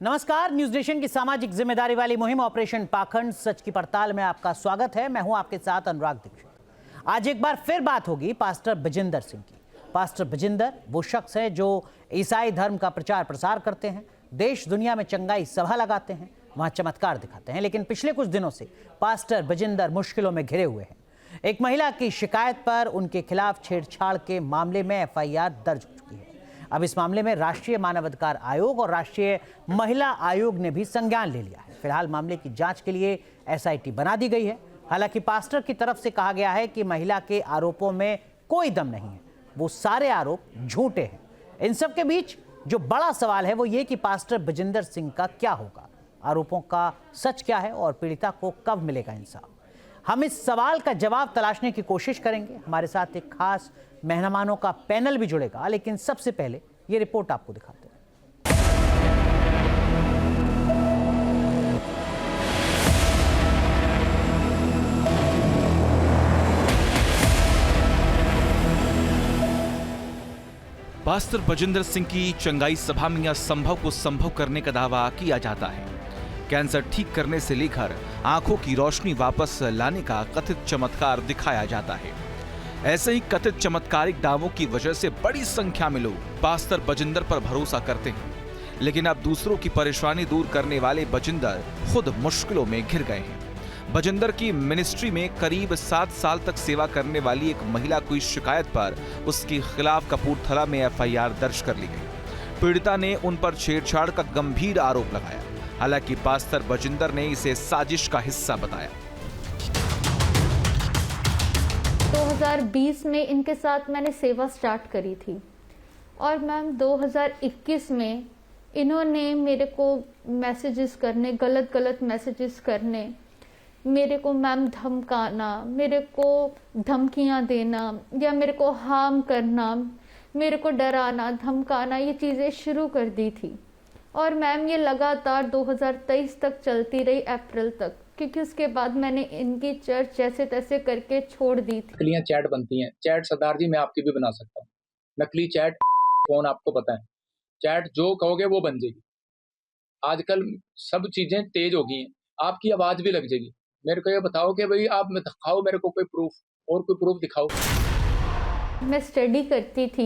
नमस्कार, news nation की सामाजिक जिम्मेदारी वाली मुहिम ऑपरेशन पाखंड सच की पड़ताल में आपका स्वागत है। मैं हूं आपके साथ अनुराग दीक्षित। आज एक बार फिर बात होगी पास्टर बजिंदर सिंह की। पास्टर बजिंदर वो शख्स है जो ईसाई धर्म का प्रचार प्रसार करते हैं, देश दुनिया में चंगाई सभा लगाते हैं, वहां चमत्कार दिखाते हैं। लेकिन पिछले कुछ दिनों से पास्टर बजिंदर मुश्किलों में घिरे हुए हैं। एक महिला की शिकायत पर उनके खिलाफ छेड़छाड़ के मामले में एफआईआर दर्ज हो चुकी है। अब इस मामले में राष्ट्रीय मानवाधिकार आयोग और राष्ट्रीय महिला आयोग ने भी संज्ञान ले लिया है। फिलहाल मामले की जांच के लिए एसआईटी बना दी गई है। हालांकि पास्टर की तरफ से कहा गया है कि महिला के आरोपों में कोई दम नहीं है, वो सारे आरोप झूठे हैं। इन सब के बीच जो बड़ा सवाल है वो ये कि पास्टर बजिंदर सिंह का क्या होगा, आरोपों का सच क्या है और पीड़िता को कब मिलेगा इंसाफ। हम इस सवाल का जवाब तलाशने की कोशिश करेंगे। हमारे साथ एक खास मेहमानों का पैनल भी जुड़ेगा, लेकिन सबसे पहले ये रिपोर्ट आपको दिखाते हैं। पास्टर बजिंदर सिंह की चंगाई सभा में असंभव को संभव करने का दावा किया जाता है। कैंसर ठीक करने से लेकर आंखों की रोशनी वापस लाने का कथित चमत्कार दिखाया जाता है। ऐसे ही कथित चमत्कारिक दावों की वजह से बड़ी संख्या में लोग पास्टर बजिंदर पर भरोसा करते हैं। लेकिन अब दूसरों की परेशानी दूर करने वाले बजिंदर खुद मुश्किलों में घिर गए हैं। बजिंदर की मिनिस्ट्री में करीब 7 साल तक सेवा करने वाली एक महिला की शिकायत पर उसके खिलाफ कपूरथला में एफआईआर दर्ज कर ली गई। पीड़िता ने उन पर छेड़छाड़ का गंभीर आरोप लगाया। हालांकि पास्टर बजिंदर ने इसे साजिश का हिस्सा बताया। 2020 में इनके साथ मैंने सेवा स्टार्ट करी थी और मैम 2021 में इन्होंने मेरे को मैसेजेस करने, गलत मैसेजेस करने, मेरे को मैम धमकाना, मेरे को धमकियां देना या मेरे को हार्म करना, मेरे को डराना धमकाना, ये चीज़ें शुरू कर दी थी। और मैम ये लगातार 2023 तक चलती रही, अप्रैल तक, क्योंकि उसके बाद मैंने इनकी चर्च जैसे तैसे करके छोड़ दी थी। नकली चैट बनती हैं। चैट सरदार जी मैं आपकी भी बना सकता हूँ। नकली चैट कौन आपको पता है, चैट जो कहोगे वो बन जाएगी। आजकल सब चीजें तेज हो गई हैं, आपकी आवाज भी लग जाएगी। मेरे को ये बताओ कि भाई आप दिखाओ मेरे को कोई प्रूफ, और कोई प्रूफ दिखाओ। मैं स्टडी करती थी,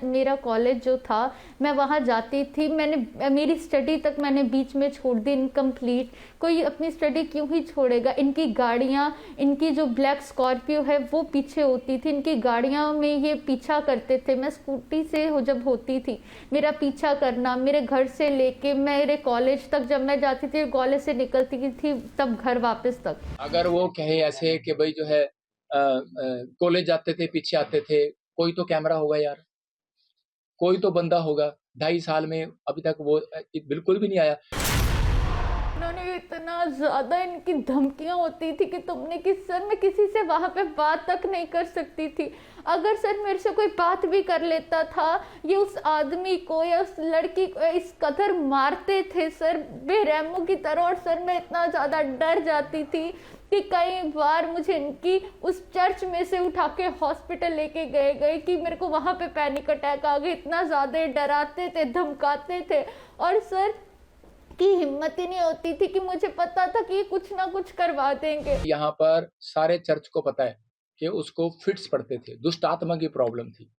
मेरा कॉलेज जो था मैं वहाँ जाती थी। मेरी स्टडी तक मैंने बीच में छोड़ दी, इनकम्प्लीट। कोई अपनी स्टडी क्यों ही छोड़ेगा। इनकी गाड़ियाँ, इनकी जो ब्लैक स्कॉर्पियो है वो पीछे होती थी, इनकी गाड़ियाँ में ये पीछा करते थे। मैं स्कूटी से जब होती थी मेरा पीछा करना, मेरे घर से लेके मेरे कॉलेज तक, जब मैं जाती थी कॉलेज से निकलती थी तब घर वापस तक। अगर वो कहे ऐसे कि भाई जो है कॉलेज जाते थे पीछे आते थे, कोई तो कैमरा होगा यार, कोई तो बंदा होगा। 2.5 साल में अभी तक वो बिल्कुल भी नहीं आया। उन्होंने इतना ज़्यादा इनकी धमकियां होती थी कि तुमने सर मैं किसी से वहाँ पे बात तक नहीं कर सकती थी। अगर सर मेरे से कोई बात भी कर लेता था, ये उस आदमी को या उस लड़की को इस कदर मारते थे सर, बेरहमों की तरह। और सर मैं इतना ज़्यादा डर जाती थी कि कई बार मुझे इनकी उस चर्च में से उठा के हॉस्पिटल लेके गए कि मेरे को वहाँ पे पैनिक अटैक आ गए। इतना ज़्यादा डराते थे, धमकाते थे। और सर की हिम्मत ही नहीं होती थी कि मुझे पता था कि कुछ ना कुछ करवा देंगे। यहाँ पर सारे चर्च को पता है कि उसको फिट्स पड़ते थे, दुष्ट आत्मा की प्रॉब्लम थी।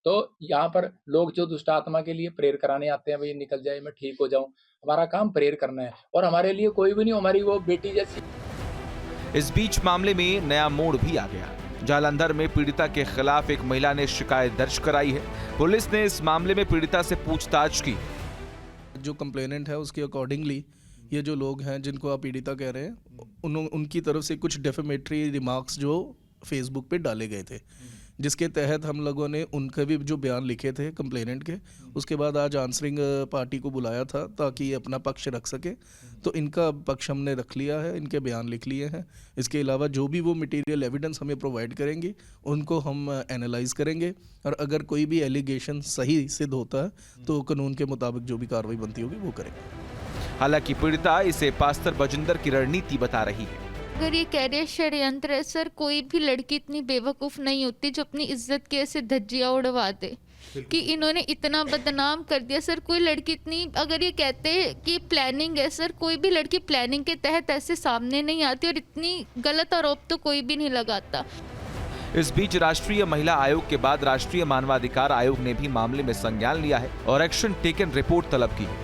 तो यहाँ पर लोग जो दुष्ट आत्मा के लिए प्रेयर कराने आते हैं, भाई निकल जाए, मैं ठीक हो जाऊं। हमारा काम प्रेयर करना है और हमारे लिए कोई भी नहीं, हमारी वो बेटी जैसी। इस बीच मामले में नया मोड़ भी आ गया। जालंधर में पीड़िता के खिलाफ एक महिला ने शिकायत दर्ज कराई है। पुलिस ने इस मामले में पीड़िता से पूछताछ की। जो कंप्लेनेंट है उसके अकॉर्डिंगली ये जो लोग हैं जिनको आप पीड़िता कह रहे हैं, उनकी तरफ से कुछ डेफेमेटरी रिमार्क्स जो फेसबुक पे डाले गए थे, जिसके तहत हम लोगों ने उनके भी जो बयान लिखे थे कंप्लेनेंट के, उसके बाद आज आंसरिंग पार्टी को बुलाया था ताकि ये अपना पक्ष रख सके। तो इनका पक्ष हमने रख लिया है, इनके बयान लिख लिए हैं। इसके अलावा जो भी वो मटेरियल एविडेंस हमें प्रोवाइड करेंगे उनको हम एनालाइज करेंगे, और अगर कोई भी एलिगेशन सही सिद्ध होता है तो कानून के मुताबिक जो भी कार्रवाई बनती होगी वो करेंगे। हालांकि पीड़िता इसे पास्टर बजिंदर की रणनीति बता रही है। अगर ये कैरियर षड्यंत्र है सर, कोई भी लड़की इतनी बेवकूफ़ नहीं होती जो अपनी इज्जत के ऐसे धज्जियाँ उड़वा दे। कि इन्होंने इतना बदनाम कर दिया। सर कोई लड़की इतनी, अगर ये कहते हैं कि प्लानिंग है सर, कोई भी लड़की प्लानिंग के तहत ऐसे सामने नहीं आती, और इतनी गलत आरोप तो कोई भी नहीं लगाता। इस बीच राष्ट्रीय महिला आयोग के बाद राष्ट्रीय मानवाधिकार आयोग ने भी मामले में संज्ञान लिया है और एक्शन टेकन रिपोर्ट तलब की है।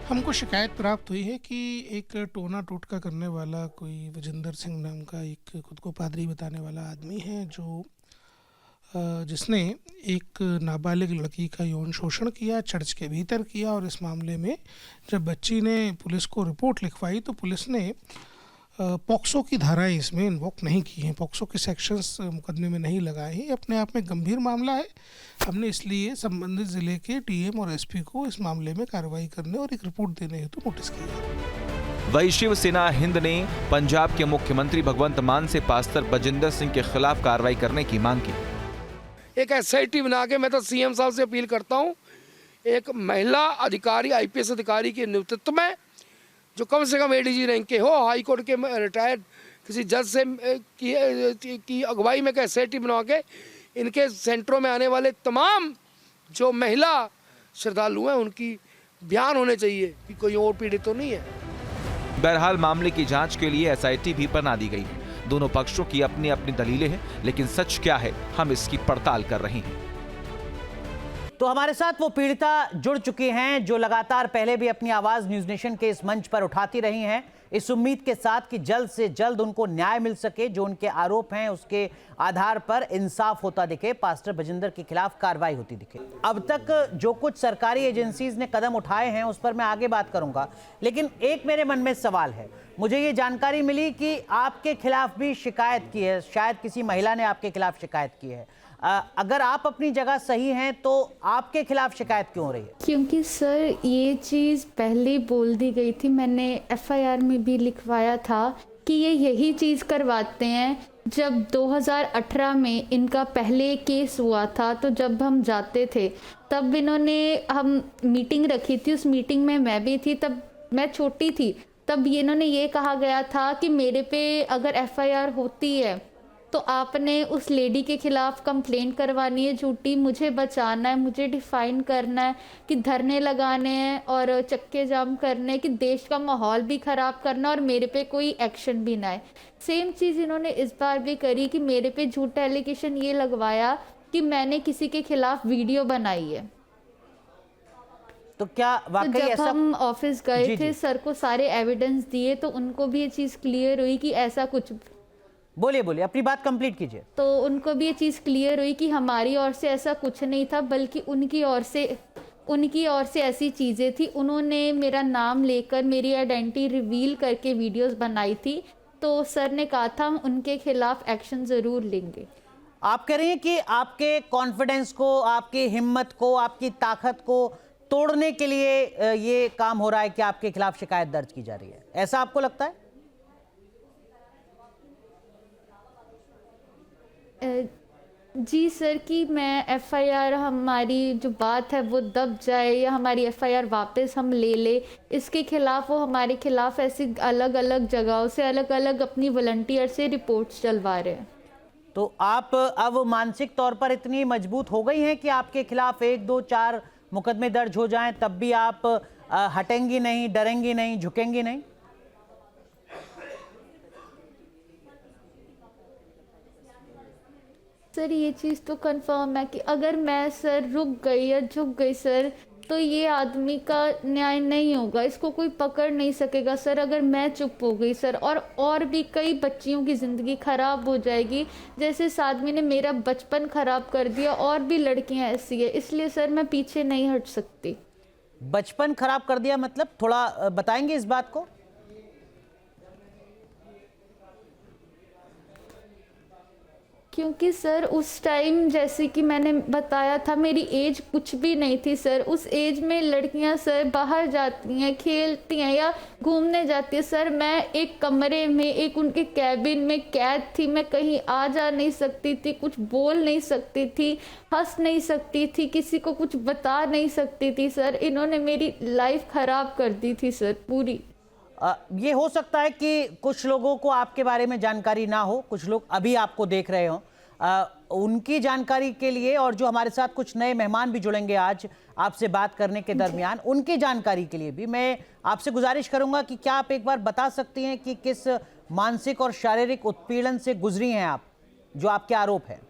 हमको शिकायत प्राप्त हुई है कि एक टोना टोटका करने वाला कोई विजेंद्र सिंह नाम का एक खुद को पादरी बताने वाला आदमी है, जो जिसने एक नाबालिग लड़की का यौन शोषण किया, चर्च के भीतर किया। और इस मामले में जब बच्ची ने पुलिस को रिपोर्ट लिखवाई तो पुलिस ने पॉक्सो की धाराएं इसमें इन्वोक नहीं की हैं, पॉक्सो के सेक्शंस मुकदमे में नहीं लगाए हैं। अपने आप में गंभीर मामला है। हमने इसलिए संबंधित ज़िले के डीएम और एसपी को इस मामले में कार्रवाई करने और एक रिपोर्ट देने हेतु नोटिस किया। वही शिवसेना हिंद ने पंजाब के मुख्यमंत्री भगवंत मान से पास्टर बजिंदर सिंह के खिलाफ कार्रवाई करने की मांग की। एक एसआईटी बना के, मैं तो सीएम साहब से अपील करता हूँ, एक महिला अधिकारी, आईपीएस अधिकारी के नेतृत्व में, जो कम से कम एडीजी रैंक के हो, हाई कोर्ट के रिटायर्ड किसी जज से की अगुवाई में एसआईटी बना के इनके सेंटरों में आने वाले तमाम जो महिला श्रद्धालु हैं उनकी ध्यान होने चाहिए कि कोई और पीड़ित तो नहीं है। बहरहाल मामले की जांच के लिए एसआईटी भी बना दी गई है। दोनों पक्षों की अपनी अपनी दलीलें हैं, लेकिन सच क्या है हम इसकी पड़ताल कर रहे हैं। तो हमारे साथ वो पीड़िता जुड़ चुकी हैं जो लगातार पहले भी अपनी आवाज न्यूज नेशन के इस मंच पर उठाती रही हैं, इस उम्मीद के साथ कि जल्द से जल्द उनको न्याय मिल सके, जो उनके आरोप हैं उसके आधार पर इंसाफ होता दिखे, पास्टर बजिंदर के खिलाफ कार्रवाई होती दिखे। अब तक जो कुछ सरकारी एजेंसीज ने कदम उठाए हैं उस पर मैं आगे बात करूंगा, लेकिन एक मेरे मन में सवाल है। मुझे ये जानकारी मिली कि आपके खिलाफ भी शिकायत की है, शायद किसी महिला ने आपके खिलाफ शिकायत की है। अगर आप अपनी जगह सही हैं तो आपके खिलाफ शिकायत क्यों हो रही है? क्योंकि सर ये चीज़ पहले बोल दी गई थी, मैंने एफआईआर में भी लिखवाया था कि ये यही चीज़ करवाते हैं। जब 2018 में इनका पहले केस हुआ था तो जब हम जाते थे तब इन्होंने हम मीटिंग रखी थी, उस मीटिंग में मैं भी थी, तब मैं छोटी थी। तब इन्होंने ये कहा गया था कि मेरे पे अगर एफआईआर होती है तो आपने उस लेडी के खिलाफ कंप्लेंट करवानी है झूठी, मुझे बचाना है, मुझे डिफाइन करना है, कि धरने लगाने हैं और चक्के जाम करने हैं, कि देश का माहौल भी ख़राब करना और मेरे पे कोई एक्शन भी ना है। सेम चीज़ इन्होंने इस बार भी करी कि मेरे पे झूठा एलिगेशन ये लगवाया कि मैंने किसी के खिलाफ वीडियो बनाई है। तो क्या वाकई तो जब ऐसा? हम ऑफिस गए जी, थे, जी। सर को सारे एविडेंस दिए तो उनको भी ये चीज़ क्लियर हुई कि ऐसा कुछ, बोलिए बोलिए, अपनी बात कंप्लीट कीजिए। तो उनको भी ये चीज़ क्लियर हुई कि हमारी ओर से ऐसा कुछ नहीं था, बल्कि उनकी ओर से ऐसी चीज़ें थी। उन्होंने मेरा नाम लेकर मेरी आइडेंटिटी रिवील करके वीडियोस बनाई थी, तो सर ने कहा था हम उनके खिलाफ एक्शन ज़रूर लेंगे। आप कह रही हैं कि आपके कॉन्फिडेंस को, आपकी हिम्मत को, आपकी ताकत को तोड़ने के लिए ये काम हो रहा है कि आपके खिलाफ शिकायत दर्ज की जा रही है, ऐसा आपको लगता है? जी सर, कि मैं एफआईआर, हमारी जो बात है वो दब जाए या हमारी एफआईआर वापस हम ले इसके खिलाफ वो हमारे खिलाफ ऐसी अलग अलग जगहों से अलग अलग अपनी वॉलंटियर से रिपोर्ट्स चलवा रहे हैं। तो आप अब मानसिक तौर पर इतनी मजबूत हो गई हैं कि आपके खिलाफ 1, 2, 4 मुकदमे दर्ज हो जाएं तब भी आप हटेंगी नहीं, डरेंगी नहीं, झुकेंगी नहीं? सर ये चीज़ तो कंफर्म है कि अगर मैं सर रुक गई या झुक गई सर, तो ये आदमी का न्याय नहीं होगा, इसको कोई पकड़ नहीं सकेगा सर। अगर मैं चुप हो गई सर, और भी कई बच्चियों की ज़िंदगी ख़राब हो जाएगी, जैसे इस आदमी ने मेरा बचपन ख़राब कर दिया, और भी लड़कियां ऐसी है, इसलिए सर मैं पीछे नहीं हट सकती। बचपन खराब कर दिया मतलब थोड़ा बताएंगे इस बात को? क्योंकि सर उस टाइम जैसे कि मैंने बताया था मेरी एज कुछ भी नहीं थी सर। उस एज में लड़कियां सर बाहर जाती हैं, खेलती हैं या घूमने जाती हैं सर। मैं एक कमरे में, एक उनके कैबिन में कैद थी, मैं कहीं आ जा नहीं सकती थी, कुछ बोल नहीं सकती थी, हंस नहीं सकती थी, किसी को कुछ बता नहीं सकती थी सर। इन्होंने मेरी लाइफ ख़राब कर दी थी सर पूरी। ये हो सकता है कि कुछ लोगों को आपके बारे में जानकारी ना हो, कुछ लोग अभी आपको देख रहे हो। उनकी जानकारी के लिए, और जो हमारे साथ कुछ नए मेहमान भी जुड़ेंगे आज आपसे बात करने के दरमियान, उनकी जानकारी के लिए भी मैं आपसे गुजारिश करूंगा कि क्या आप एक बार बता सकती हैं कि किस मानसिक और शारीरिक उत्पीड़न से गुजरी हैं आप, जो आपके आरोप है?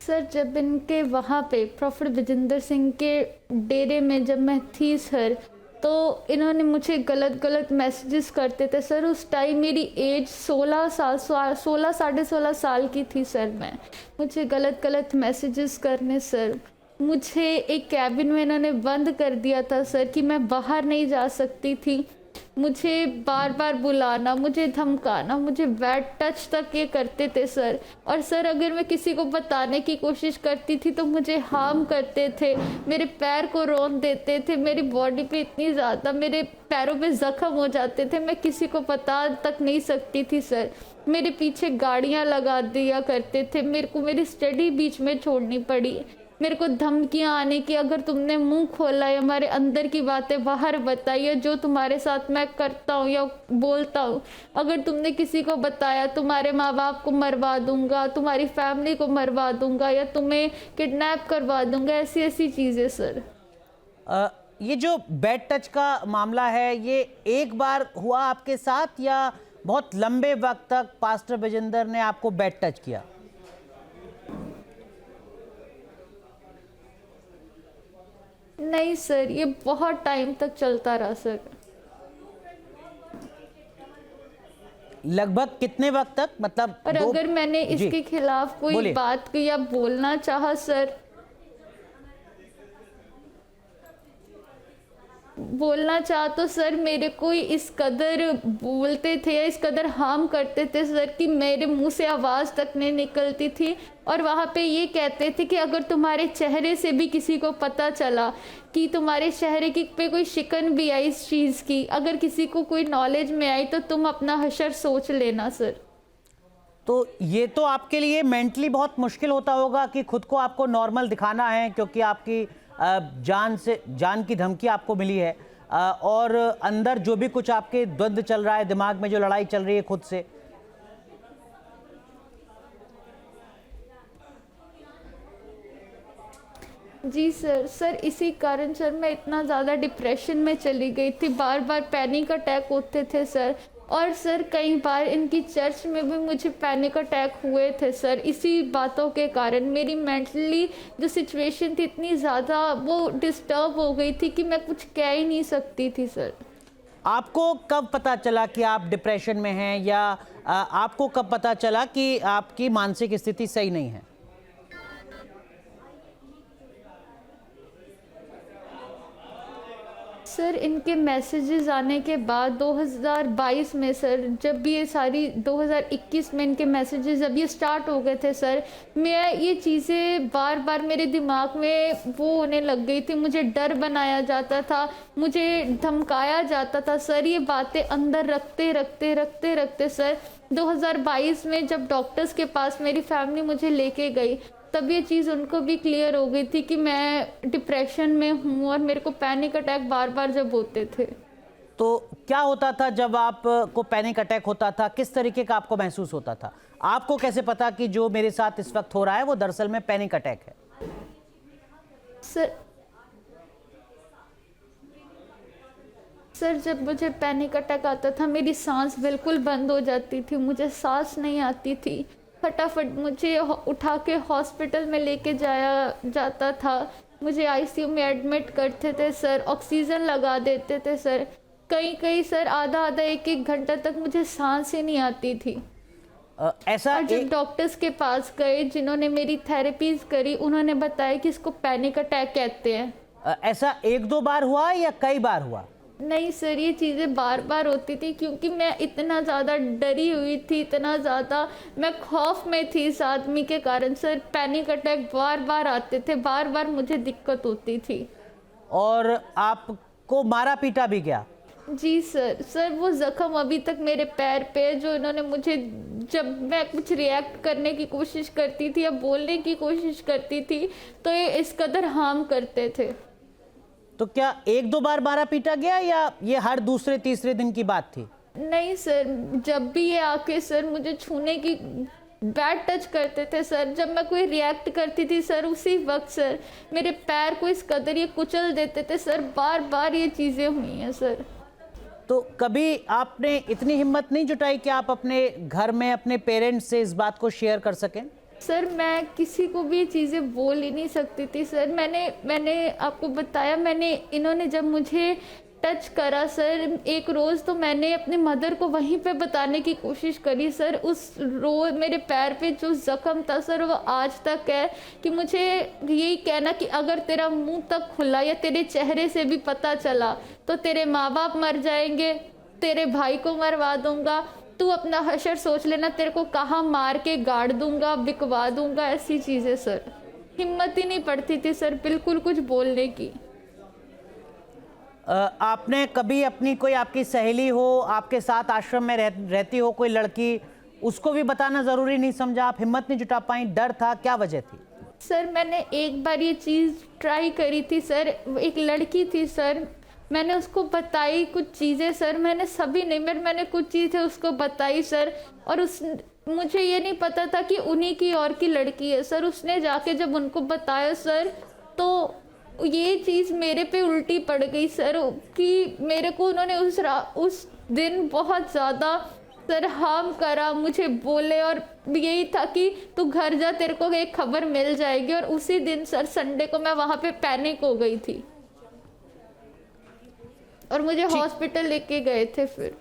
सर, जब इनके वहाँ पे प्रोफेसर विजेंद्र सिंह के डेरे में जब मैं थी सर, तो इन्होंने मुझे गलत मैसेजेस करते थे सर। उस टाइम मेरी एज 16 साढ़े 16 साल की थी सर। मैं मुझे गलत मैसेजेस करने सर। मुझे एक कैबिन में इन्होंने बंद कर दिया था सर कि मैं बाहर नहीं जा सकती थी। मुझे बार बुलाना, मुझे धमकाना, मुझे बैड टच तक ये करते थे सर। और सर, अगर मैं किसी को बताने की कोशिश करती थी तो मुझे हार्म करते थे, मेरे पैर को रौंद देते थे, मेरी बॉडी पे इतनी ज़्यादा मेरे पैरों पे ज़ख्म हो जाते थे, मैं किसी को बता तक नहीं सकती थी सर। मेरे पीछे गाड़ियाँ लगा दिया करते थे, मेरे को मेरी स्टडी बीच में छोड़नी पड़ी, मेरे को धमकियाँ आने की, अगर तुमने मुंह खोला है हमारे अंदर की बातें बाहर बताइए, जो तुम्हारे साथ मैं करता हूँ या बोलता हूँ, अगर तुमने किसी को बताया तुम्हारे माँ बाप को मरवा दूंगा, तुम्हारी फैमिली को मरवा दूंगा, या तुम्हें किडनैप करवा दूंगा, ऐसी चीज़ें सर। ये जो बैड टच का मामला है, ये एक बार हुआ आपके साथ या बहुत लंबे वक्त तक पास्टर विजेंद्र ने आपको बैड टच किया? नहीं सर, ये बहुत टाइम तक चलता रहा सर। लगभग कितने वक्त तक, मतलब? और अगर मैंने इसके खिलाफ कोई बात की या बोलना चाहा सर, तो सर मेरे को इस कदर बोलते थे या इस कदर हार्म करते थे सर कि मेरे मुंह से आवाज़ तक नहीं निकलती थी। और वहाँ पे ये कहते थे कि अगर तुम्हारे चेहरे से भी किसी को पता चला कि तुम्हारे चेहरे की पे कोई शिकन भी आई इस चीज़ की, अगर किसी को कोई नॉलेज में आई तो तुम अपना हशर सोच लेना सर। तो ये तो आपके लिए मेंटली बहुत मुश्किल होता होगा कि खुद को आपको नॉर्मल दिखाना है, क्योंकि आपकी जान की धमकी आपको मिली है, और अंदर जो भी कुछ आपके द्वंद्व चल रहा है, दिमाग में जो लड़ाई चल रही है खुद से। जी सर, इसी कारण सर मैं इतना ज़्यादा डिप्रेशन में चली गई थी, बार पैनिक अटैक होते थे सर। और सर कई बार इनकी चर्च में भी मुझे पैनिक अटैक हुए थे सर। इसी बातों के कारण मेरी मेंटली जो सिचुएशन थी इतनी ज़्यादा वो डिस्टर्ब हो गई थी कि मैं कुछ कह ही नहीं सकती थी सर। आपको कब पता चला कि आप डिप्रेशन में हैं, या आपको कब पता चला कि आपकी मानसिक स्थिति सही नहीं है? सर इनके मैसेजेस आने के बाद 2022 में सर, जब भी ये सारी 2021 में इनके मैसेजेस जब ये स्टार्ट हो गए थे सर, मैं ये चीज़ें बार मेरे दिमाग में वो होने लग गई थी। मुझे डर बनाया जाता था, मुझे धमकाया जाता था सर। ये बातें अंदर रखते सर 2022 में जब डॉक्टर्स के पास मेरी फैमिली मुझे लेके गई, तब ये चीज़ उनको भी क्लियर हो गई थी कि मैं डिप्रेशन में हूँ और मेरे को पैनिक अटैक बार जब होते थे। तो क्या होता था जब आपको पैनिक अटैक होता था? किस तरीके का आपको महसूस होता था? आपको कैसे पता कि जो मेरे साथ इस वक्त हो रहा है वो दरअसल में पैनिक अटैक है? सर जब मुझे पैनिक अटैक आता था मेरी सांस बिल्कुल बंद हो जाती थी, मुझे सांस नहीं आती थी। फटाफट मुझे उठा के हॉस्पिटल में लेके जाया जाता था, मुझे आईसीयू में एडमिट करते थे सर, ऑक्सीजन लगा देते थे सर। कई सर आधा एक घंटा तक मुझे सांस ही नहीं आती थी। ऐसा जब डॉक्टर्स के पास गए जिन्होंने मेरी थेरेपीज करी, उन्होंने बताया कि इसको पैनिक अटैक कहते हैं। ऐसा 1-2 बार हुआ या कई बार हुआ? नहीं सर, ये चीज़ें बार होती थी क्योंकि मैं इतना ज़्यादा डरी हुई थी, इतना ज़्यादा मैं खौफ में थी इस आदमी के कारण सर। पैनिक अटैक बार आते थे, बार मुझे दिक्कत होती थी। और आपको मारा पीटा भी गया? जी सर वो ज़ख्म अभी तक मेरे पैर पे, जो इन्होंने मुझे, जब मैं कुछ रिएक्ट करने की कोशिश करती थी या बोलने की कोशिश करती थी तो ये इस कदर हार्म करते थे। तो क्या 1-2 बार मारा पीटा गया या ये हर दूसरे तीसरे दिन की बात थी? नहीं सर, जब भी ये आके सर मुझे छूने की बैड टच करते थे सर, जब मैं कोई रिएक्ट करती थी सर उसी वक्त सर मेरे पैर को इस कदर ये कुचल देते थे सर। बार बार ये चीज़ें हुई हैं सर। तो कभी आपने इतनी हिम्मत नहीं जुटाई कि आप अपने घर में अपने पेरेंट्स से इस बात को शेयर कर सकें? सर मैं किसी को भी चीज़ें बोल ही नहीं सकती थी सर। मैंने आपको बताया, इन्होंने जब मुझे टच करा सर एक रोज़, तो मैंने अपनी मदर को वहीं पे बताने की कोशिश करी सर। उस रोज़ मेरे पैर पे जो ज़ख्म था सर वो आज तक है कि मुझे यही कहना कि अगर तेरा मुंह तक खुला या तेरे चेहरे से भी पता चला तो तेरे माँ बाप मर जाएंगे, तेरे भाई को मरवा दूंगा, तू अपना हशर सोच लेना, तेरे को कहाँ मार के गाड़ दूंगा, बिकवा दूंगा, ऐसी चीज़ें सर। हिम्मत ही नहीं पड़ती थी सर बिल्कुल कुछ बोलने की। आपने कभी अपनी कोई आपकी सहेली हो, आपके साथ आश्रम में रहती हो कोई लड़की, उसको भी बताना ज़रूरी नहीं समझा? आप हिम्मत नहीं जुटा पाई, डर था, क्या वजह थी? सर मैंने एक बार ये चीज़ ट्राई करी थी सर। एक लड़की थी सर, मैंने उसको बताई कुछ चीज़ें सर, मैंने कुछ चीज़ें उसको बताई सर। और मुझे ये नहीं पता था कि उन्हीं की और की लड़की है सर। उसने जाके जब उनको बताया सर तो ये चीज़ मेरे पे उल्टी पड़ गई सर कि मेरे को उन्होंने उस दिन बहुत ज़्यादा सर हार्म करा, मुझे बोले, और यही था कि तू घर जा, तेरे को एक खबर मिल जाएगी। और उसी दिन सर संडे को मैं वहाँ पे पैनिक हो गई थी और मुझे हॉस्पिटल लेके गए थे फिर।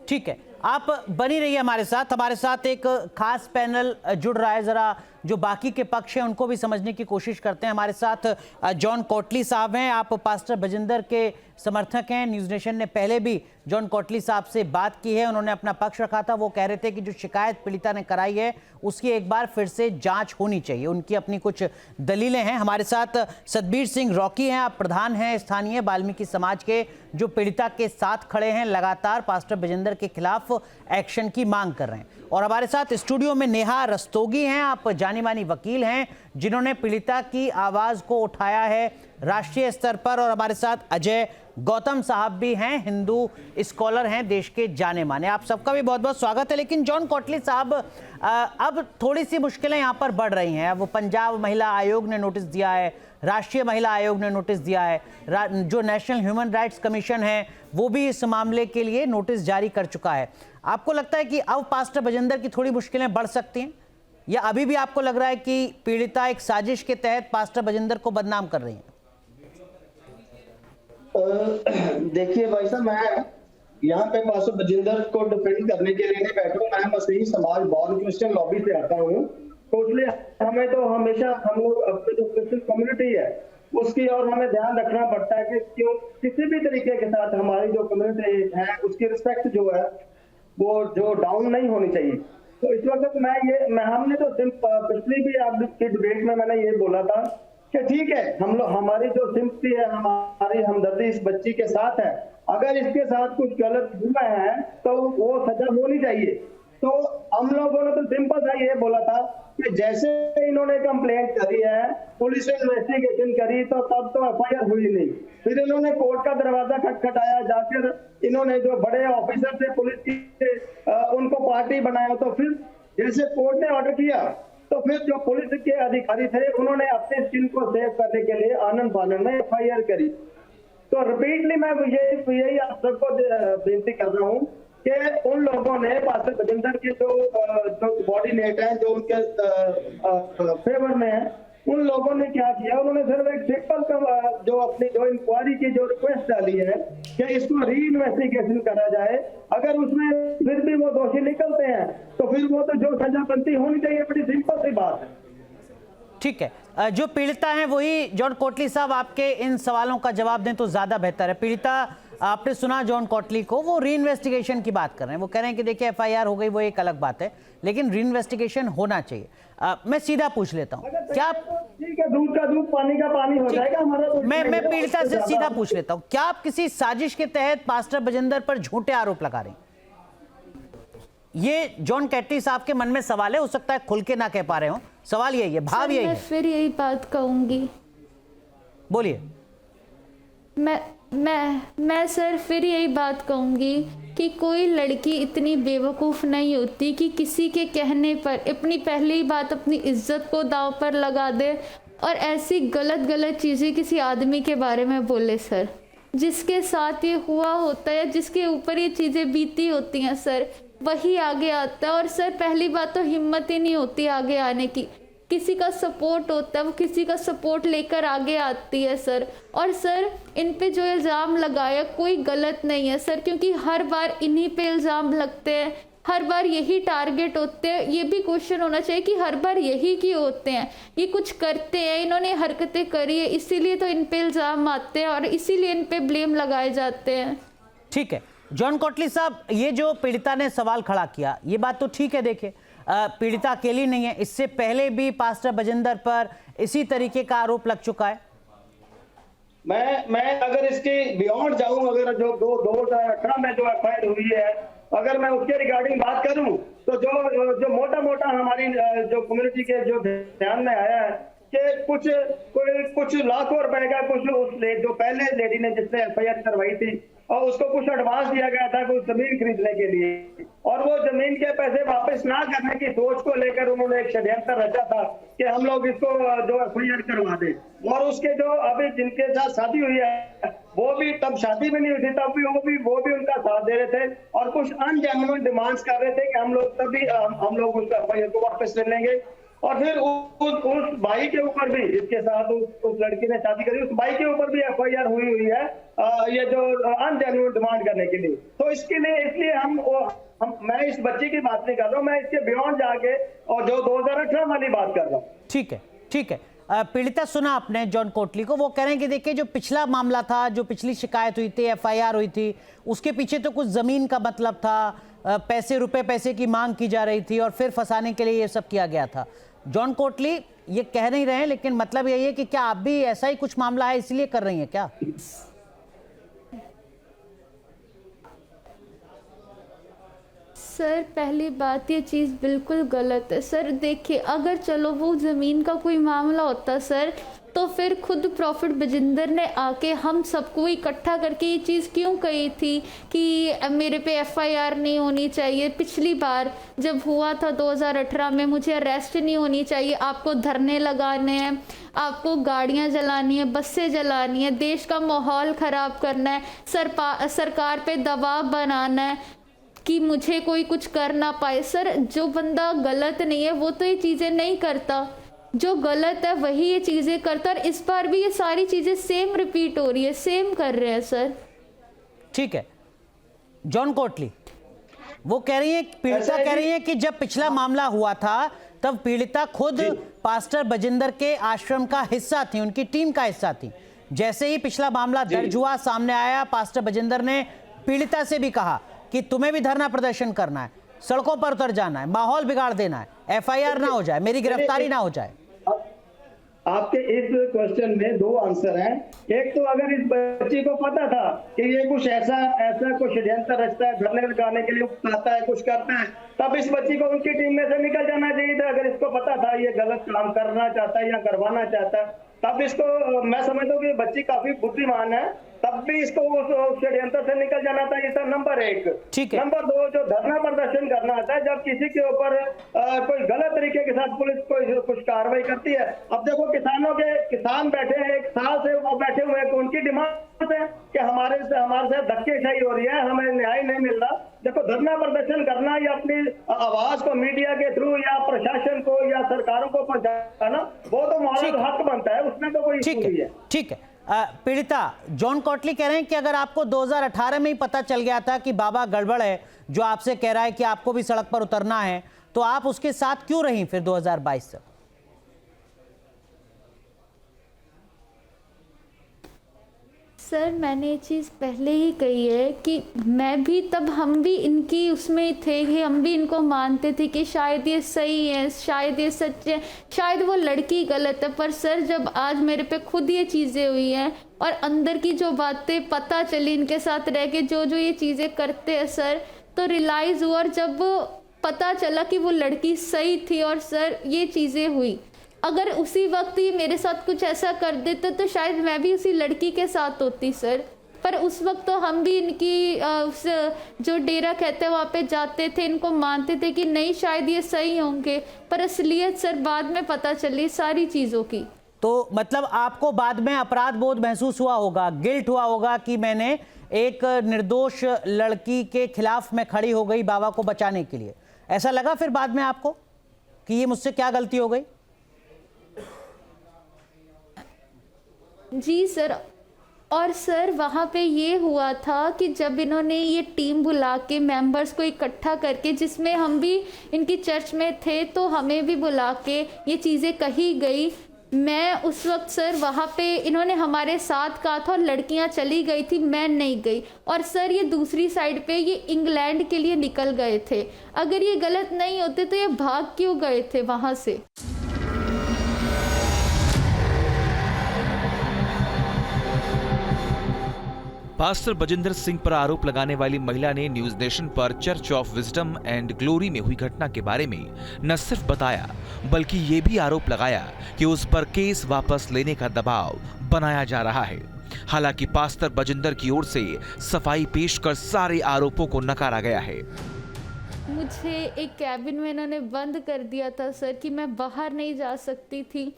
ठीक है, आप बनी रहिए हमारे साथ एक खास पैनल जुड़ रहा है। जरा जो बाकी के पक्ष हैं उनको भी समझने की कोशिश करते हैं। हमारे साथ जॉन कोटली साहब हैं, आप पास्टर बजिंदर के समर्थक हैं। न्यूज़ नेशन ने पहले भी जॉन कोटली साहब से बात की है, उन्होंने अपना पक्ष रखा था। वो कह रहे थे कि जो शिकायत पीड़िता ने कराई है उसकी एक बार फिर से जांच होनी चाहिए, उनकी अपनी कुछ दलीलें हैं। हमारे साथ सतबीर सिंह रॉकी हैं, आप प्रधान हैं स्थानीय वाल्मीकि समाज के, जो पीड़िता के साथ खड़े हैं, लगातार पास्टर बजिंदर के खिलाफ एक्शन की मांग कर रहे हैं। और हमारे साथ स्टूडियो में नेहा रस्तोगी हैं, आप जानी मानी वकील हैं जिन्होंने पीड़िता की आवाज़ को उठाया है राष्ट्रीय स्तर पर। और हमारे साथ अजय गौतम साहब भी हैं, हिंदू स्कॉलर हैं, देश के जाने माने। आप सबका भी बहुत बहुत स्वागत है। लेकिन जॉन कोटली साहब, अब थोड़ी सी मुश्किलें यहाँ पर बढ़ रही हैं। वो पंजाब महिला आयोग ने नोटिस दिया है, राष्ट्रीय महिला आयोग ने नोटिस दिया है, जो नेशनल ह्यूमन राइट्स कमीशन है वो भी इस मामले के लिए नोटिस जारी कर चुका है। आपको लगता है कि अब पास्टर बजिंदर की थोड़ी मुश्किलें बढ़ सकती हैं, या अभी भी आपको लग रहा है कि पीड़िता एक साजिश के तहत पास्टर बजिंदर को बदनाम कर रही है? देखिए भाई साहब, मैं यहाँ पे पास्टर बजिंदर को डिफेंड करने के लिए नहीं बैठा हूँ। मैं मसीही समाज बॉर्न क्रिश्चियन लॉबी से आता हूँ, तो इसलिए हमें तो हमेशा हम लोग अपनी जो क्रिश्चियन कम्युनिटी है उसकी और हमें ध्यान रखना पड़ता है कि क्यों किसी भी तरीके के साथ हमारी जो कम्युनिटी है उसकी रिस्पेक्ट जो है वो जो डाउन नहीं होनी चाहिए। तो इस वक्त हमने तो पिछली भी आपकी डिबेट में मैंने ये बोला था कि ठीक है, हम लोग हमारी जो सिंपैथी है, हमारी हमदर्दी इस बच्ची के साथ है। अगर इसके साथ कुछ गलत हुआ है तो वो सजा होनी चाहिए। तो हम लोगों ने तो सिंपल सा ये बोला था कि जैसे इन्होंने कंप्लेंट करी है, पुलिस ने इन्वेस्टिगेशन करी, तो तब तो एफआईआर हुई नहीं। फिर इन्होंने कोर्ट का दरवाजा खटखटाया, जाकर इन्होंने जो बड़े ऑफिसर थे पुलिस के उनको पार्टी बनाया। तो फिर जैसे कोर्ट ने ऑर्डर किया तो फिर जो पुलिस के अधिकारी थे उन्होंने अपने स्किन को सेव करने के लिए आनंद फानंद में एफआईआर करी। तो रिपीटली मैं यही आप सबको बेनती कर रहा हूँ कि उन लोगों ने पास्टर बजिंदर के जो कोऑर्डिनेट हैं, जो उनके फेवर में है, उन लोगों ने क्या किया, उन्होंने सिर्फ एक सिंपल जो अपनी जो इंक्वायरी की जो रिक्वेस्ट डाली है कि इसको री इन्वेस्टिगेशन करा जाए। अगर उसमें फिर भी वो दोषी निकलते हैं तो फिर वो तो जो सजा बनती होनी चाहिए, बड़ी सिंपल सी बात है। ठीक है, जो पीड़िता हैं वही जॉन कोटली साहब आपके इन सवालों का जवाब दें तो ज़्यादा बेहतर है। पीड़िता, आपने सुना जॉन कोटली को, वो री इन्वेस्टिगेशन की बात कर रहे हैं। वो कह रहे हैं कि देखिए एफआईआर हो गई वो एक अलग बात है, लेकिन री इन्वेस्टिगेशन होना चाहिए। मैं सीधा पूछ लेता हूँ, क्या ठीक है, दूध का दूध पानी का पानी हो जाएगा हमारा। मैं पीड़िता से सीधा पूछ लेता हूँ, क्या आप किसी साजिश के तहत पास्टर बजिंदर पर झूठे आरोप लगा रहे हैं? ये जॉन कोटली साहब के मन में सवाल है, हो सकता है खुल के ना कह पा रहे हो। सवाल यही है, भाव यही है। मैं फिर यही बात कहूंगी, बोलिए। मैं मैं सर फिर यही बात कहूँगी कि कोई लड़की इतनी बेवकूफ़ नहीं होती कि किसी के कहने पर अपनी पहली बात अपनी इज्जत को दांव पर लगा दे और ऐसी गलत चीज़ें किसी आदमी के बारे में बोले सर। जिसके साथ ये हुआ होता है, जिसके ऊपर ये चीज़ें बीती होती हैं सर, वही आगे आता है। और सर पहली बात तो हिम्मत ही नहीं होती आगे आने की, किसी का सपोर्ट होता है, वो किसी का सपोर्ट लेकर आगे आती है सर। और सर इन पे जो इल्ज़ाम लगाया कोई गलत नहीं है सर, क्योंकि हर बार इन्हीं पे इल्ज़ाम लगते हैं, हर बार यही टारगेट होते हैं। ये भी क्वेश्चन होना चाहिए कि हर बार यही क्यों होते हैं, ये कुछ करते हैं, इन्होंने हरकतें करी है इसीलिए तो इन पे इल्ज़ाम आते हैं और इसीलिए इन पे ब्लेम लगाए जाते हैं। ठीक है जॉन कोटली साहब, ये जो पीड़िता ने सवाल खड़ा किया ये बात तो ठीक है। देखिए पीड़िता अकेली नहीं है, इससे पहले भी पास्टर बजिंदर पर इसी तरीके का आरोप लग चुका है। मैं अगर इसकी बियॉन्ड जाऊं, अगर जो 2018 में जो एफआईआर हुई है, अगर मैं उसके रिगार्डिंग बात करूं तो जो मोटा हमारी जो कम्युनिटी के जो ध्यान में आया है कि कुछ लाखों रुपए का कुछ जो पहले लेडी ने जिसने एफआईआर करवाई थी और उसको कुछ एडवांस दिया गया था कुछ जमीन खरीदने के लिए, और वो जमीन के पैसे वापस ना करने की सोच को लेकर उन्होंने एक षड्यंत्र रचा था कि हम लोग इसको जो एफआईआर करवा दें। और उसके जो अभी जिनके साथ शादी हुई है वो भी तब शादी भी नहीं हुई थी, तब भी वो भी उनका साथ दे रहे थे और कुछ अनजेन्युइन डिमांड्स कर रहे थे कि हम लोग उसका एफआईआर को वापस ले लेंगे। और फिर उस भाई के ऊपर भी, इसके साथ उस लड़की ने शादी करी, उस भाई के ऊपर भी एफआईआर हुई है ये जो अनजेन्युइन डिमांड करने के लिए। तो इसलिए मैं इस बच्ची की बात नहीं कर रहा हूँ, मैं इसके बियॉन्ड जाके और जो 2018 वाली बात कर रहा हूँ। ठीक है पीड़िता सुना आपने जॉन कोटली को, वो कह रहे हैं कि देखिए जो पिछला मामला था, जो पिछली शिकायत हुई थी, एफआईआर हुई थी, उसके पीछे तो कुछ जमीन का मतलब था, पैसे की मांग की जा रही थी और फिर फंसाने के लिए ये सब किया गया था। जॉन कोटली ये कह नहीं रहे हैं, लेकिन मतलब यही है कि क्या आप भी ऐसा ही कुछ मामला है इसलिए कर रही हैं क्या? सर पहली बात ये चीज़ बिल्कुल गलत है सर। देखिए अगर चलो वो ज़मीन का कोई मामला होता सर तो फिर खुद प्रॉफिट बजिंदर ने आके हम सबको इकट्ठा करके ये चीज़ क्यों कही थी कि मेरे पे एफआईआर नहीं होनी चाहिए, पिछली बार जब हुआ था 2018 में मुझे अरेस्ट नहीं होनी चाहिए, आपको धरने लगाने हैं, आपको गाड़ियां जलानी है, बसें जलानी है, देश का माहौल ख़राब करना है, सरकार पे दबाव बनाना है कि मुझे कोई कुछ कर ना पाए। सर जो बंदा गलत नहीं है वो तो ये चीज़ें नहीं करता, जो गलत है वही ये चीज़ें करता, और इस बार भी ये सारी चीज़ें सेम रिपीट हो रही है, सेम कर रहे हैं सर। ठीक है जॉन कोटली, वो कह रही है, पीड़िता कह रही है कि जब पिछला मामला हुआ था तब पीड़िता खुद पास्टर बजिंदर के आश्रम का हिस्सा थी, उनकी टीम का हिस्सा थी। जैसे ही पिछला मामला दर्ज हुआ, सामने आया, पास्टर बजिंदर ने पीड़िता से भी कहा कि तुम्हें भी धरना प्रदर्शन करना है, सड़कों पर उतर जाना है, माहौल बिगाड़ देना है, एफआईआर ना हो जाए, मेरी गिरफ्तारी ना हो जाए। आपके इस क्वेश्चन में दो आंसर हैं। एक तो अगर इस बच्ची को पता था कि ये कुछ ऐसा कुछ षड्यंत्र रचता है, धरने लगाने के लिए उकसाता है, कुछ करता है, तब इस बच्ची को उनकी टीम में से निकल जाना चाहिए था। अगर इसको पता था ये गलत काम करना चाहता है या करवाना चाहता है, तब इसको, मैं समझता हूँ कि बच्ची काफी बुद्धिमान है, तब भी इसको उस षड्यंत्र से निकल जाना चाहिए था, नंबर एक। नंबर दो, जो धरना प्रदर्शन करना आता है जब किसी के ऊपर कोई गलत तरीके के साथ पुलिस कोई कुछ कार्रवाई करती है। अब देखो किसान बैठे हैं, 1 साल से वो बैठे हुए हैं, उनकी डिमांड है कि हमारे से धक्केशाही हो रही है, हमें न्याय नहीं मिल रहा। देखो धरना प्रदर्शन करना या अपनी आवाज को मीडिया के थ्रू या प्रशासन को या सरकारों को पहुंचाना, वो तो हमारा हक बनता है, उसमें तो कोई इशू नहीं है। ठीक है पीड़िता, जॉन कोटली कह रहे हैं कि अगर आपको 2018 में ही पता चल गया था कि बाबा गड़बड़ है, जो आपसे कह रहा है कि आपको भी सड़क पर उतरना है, तो आप उसके साथ क्यों रही फिर 2022 तक? सर मैंने ये चीज़ पहले ही कही है कि मैं भी तब, हम भी इनकी उसमें थे कि हम भी इनको मानते थे कि शायद ये सही है, शायद ये सच है, शायद वो लड़की गलत है। पर सर जब आज मेरे पे खुद ये चीज़ें हुई हैं और अंदर की जो बातें पता चली इनके साथ रह के, जो ये चीज़ें करते हैं सर, तो रियलाइज़ हुआ, और जब पता चला कि वो लड़की सही थी और सर ये चीज़ें हुई। अगर उसी वक्त ये मेरे साथ कुछ ऐसा कर देते तो शायद मैं भी उसी लड़की के साथ होती सर, पर उस वक्त तो हम भी इनकी उस जो डेरा कहते हैं वहाँ पे जाते थे, इनको मानते थे कि नहीं शायद ये सही होंगे, पर असलियत सर बाद में पता चली सारी चीज़ों की। तो मतलब आपको बाद में अपराध बोध महसूस हुआ होगा, गिल्ट हुआ होगा कि मैंने एक निर्दोष लड़की के खिलाफ मैं खड़ी हो गई बाबा को बचाने के लिए, ऐसा लगा फिर बाद में आपको कि ये मुझसे क्या गलती हो गई? जी सर, और सर वहाँ पे ये हुआ था कि जब इन्होंने ये टीम बुला के मेंबर्स को इकट्ठा करके, जिसमें हम भी इनकी चर्च में थे, तो हमें भी बुला के ये चीज़ें कही गई। मैं उस वक्त सर वहाँ पे इन्होंने हमारे साथ कहा था और लड़कियाँ चली गई थी, मैं नहीं गई। और सर ये दूसरी साइड पे ये इंग्लैंड के लिए निकल गए थे, अगर ये गलत नहीं होते तो ये भाग क्यों गए थे वहाँ से? पास्टर बजिंदर सिंह पर आरोप लगाने वाली महिला ने न्यूज नेशन पर church of wisdom and glory में हुई घटना के बारे में न सिर्फ बताया बल्कि ये भी आरोप लगाया कि उस पर केस वापस लेने का दबाव बनाया जा रहा है। हालांकि पास्टर बजिंदर की ओर से सफाई पेश कर सारे आरोपों को नकारा गया है। मुझे एक कैबिन में इन्होंने बंद कर दिया था सर कि मैं बाहर नहीं जा सकती थी।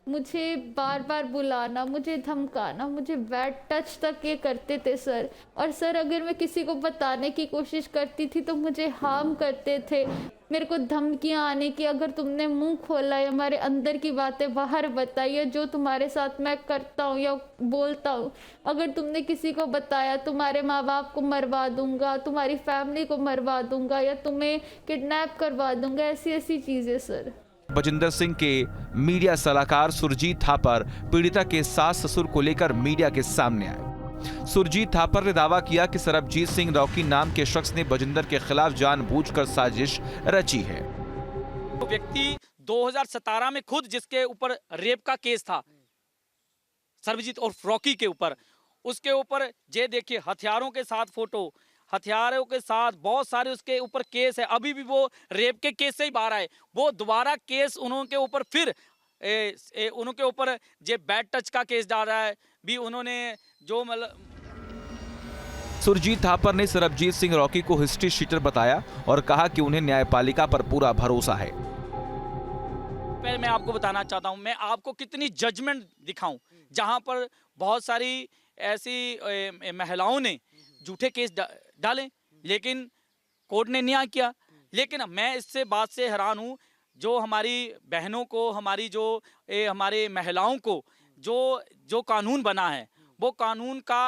मुझे बार बार बुलाना, मुझे धमकाना, मुझे बैड टच तक ये करते थे सर। और सर अगर मैं किसी को बताने की कोशिश करती थी तो मुझे हार्म करते थे। मेरे को धमकियां आने की, अगर तुमने मुंह खोला है हमारे अंदर की बातें बाहर बताइए, जो तुम्हारे साथ मैं करता हूँ या बोलता हूँ, अगर तुमने किसी को बताया तुम्हारे माँ बाप को मरवा दूंगा, तुम्हारी फैमिली को मरवा दूंगा या तुम्हें किडनैप करवा दूंगा, ऐसी ऐसी चीज़ें सर। बजिंदर सिंह के मीडिया सलाहकार सुरजीत थापर पीड़िता के सास ससुर को लेकर मीडिया के सामने आए। सुरजीत थापर ने दावा किया कि सरबजीत सिंह रॉकी नाम के शख्स ने बजिंदर के खिलाफ जानबूझकर साजिश रची है। तो व्यक्ति 2017 में खुद जिसके ऊपर रेप का केस था सरबजीत और रॉकी के ऊपर, उसके ऊपर ये देखिए हथियारों के साथ फोटो, हथियारों के साथ बहुत सारे उसके ऊपर केस है। अभी भी वो रेप के केस से ही बाहर आए, वो दोबारा केस उनके ऊपर फिर उनके ऊपर जे बैड टच का केस डाल रहा है भी उन्होंने जो मतलब। सुरजीत थापर ने सरबजीत सिंह रॉकी को हिस्ट्री शीटर बताया और कहा कि उन्हें न्यायपालिका पर पूरा भरोसा है। पहले मैं आपको बताना चाहता हूं, मैं आपको कितनी जजमेंट दिखाऊं जहां पर बहुत सारी ऐसी महिलाओं ने झूठे केस डाले लेकिन कोर्ट ने न्याय किया। लेकिन मैं इससे बात से हैरान हूं, जो हमारी बहनों को, हमारी जो हमारे महिलाओं को जो कानून बना है वो कानून का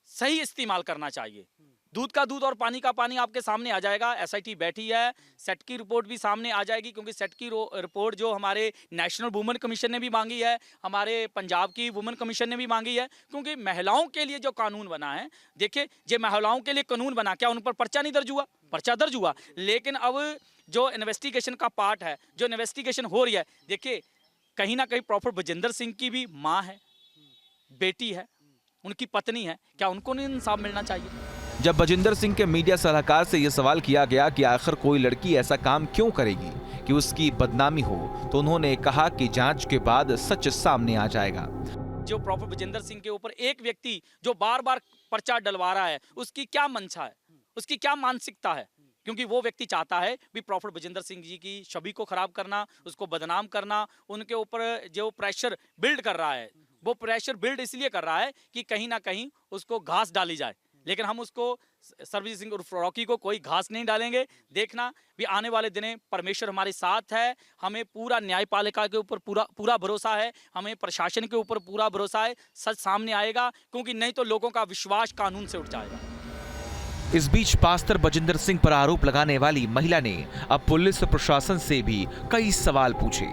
सही इस्तेमाल करना चाहिए। दूध का दूध और पानी का पानी आपके सामने आ जाएगा। एसआईटी बैठी है, सेट की रिपोर्ट भी सामने आ जाएगी, क्योंकि सेट की रिपोर्ट जो हमारे नेशनल वुमेन कमीशन ने भी मांगी है, हमारे पंजाब की वुमेन कमीशन ने भी मांगी है, क्योंकि महिलाओं के लिए जो कानून बना है, देखिए जो महिलाओं के लिए कानून बना, क्या उन पर पर्चा नहीं दर्ज हुआ? पर्चा दर्ज हुआ। लेकिन अब जो इन्वेस्टिगेशन का पार्ट है, जो इन्वेस्टिगेशन हो रही है, देखिए कहीं ना कहीं प्रॉपर बजिंदर सिंह की भी माँ है, बेटी है, उनकी पत्नी है, क्या उनको नहीं इंसाफ मिलना चाहिए? जब बजिंदर सिंह के मीडिया सलाहकार से यह सवाल किया गया कि आखिर कोई लड़की ऐसा काम क्यों करेगी कि उसकी बदनामी हो, तो उन्होंने कहा कि जांच के बाद सच सामने आ जाएगा। जो प्रॉपर बजिंदर सिंह के ऊपर एक व्यक्ति जो बार बार पर्चा डलवा रहा है, उसकी क्या मंशा है, उसकी क्या मानसिकता है? क्योंकि वो व्यक्ति चाहता है भी प्रॉफिट बजिंदर सिंह जी की छवि को खराब करना, उसको बदनाम करना, उनके ऊपर जो प्रेशर बिल्ड कर रहा है, वो प्रेशर बिल्ड इसलिए कर रहा है कि कहीं ना कहीं उसको घास डाली जाए। लेकिन हम उसको सरबजीत सिंह उर्फ रॉकी को कोई घास नहीं डालेंगे। देखना भी आने वाले दिने परमेश्वर हमारे साथ है। हमें पूरा न्यायपालिका के ऊपर पूरा भरोसा है, हमें प्रशासन के ऊपर पूरा भरोसा है। सच सामने आएगा, क्योंकि नहीं तो लोगों का विश्वास कानून से उठ जाएगा। इस बीच पास्टर बजिंदर सिंह पर आरोप लगाने वाली महिला ने अब पुलिस प्रशासन से भी कई सवाल पूछे।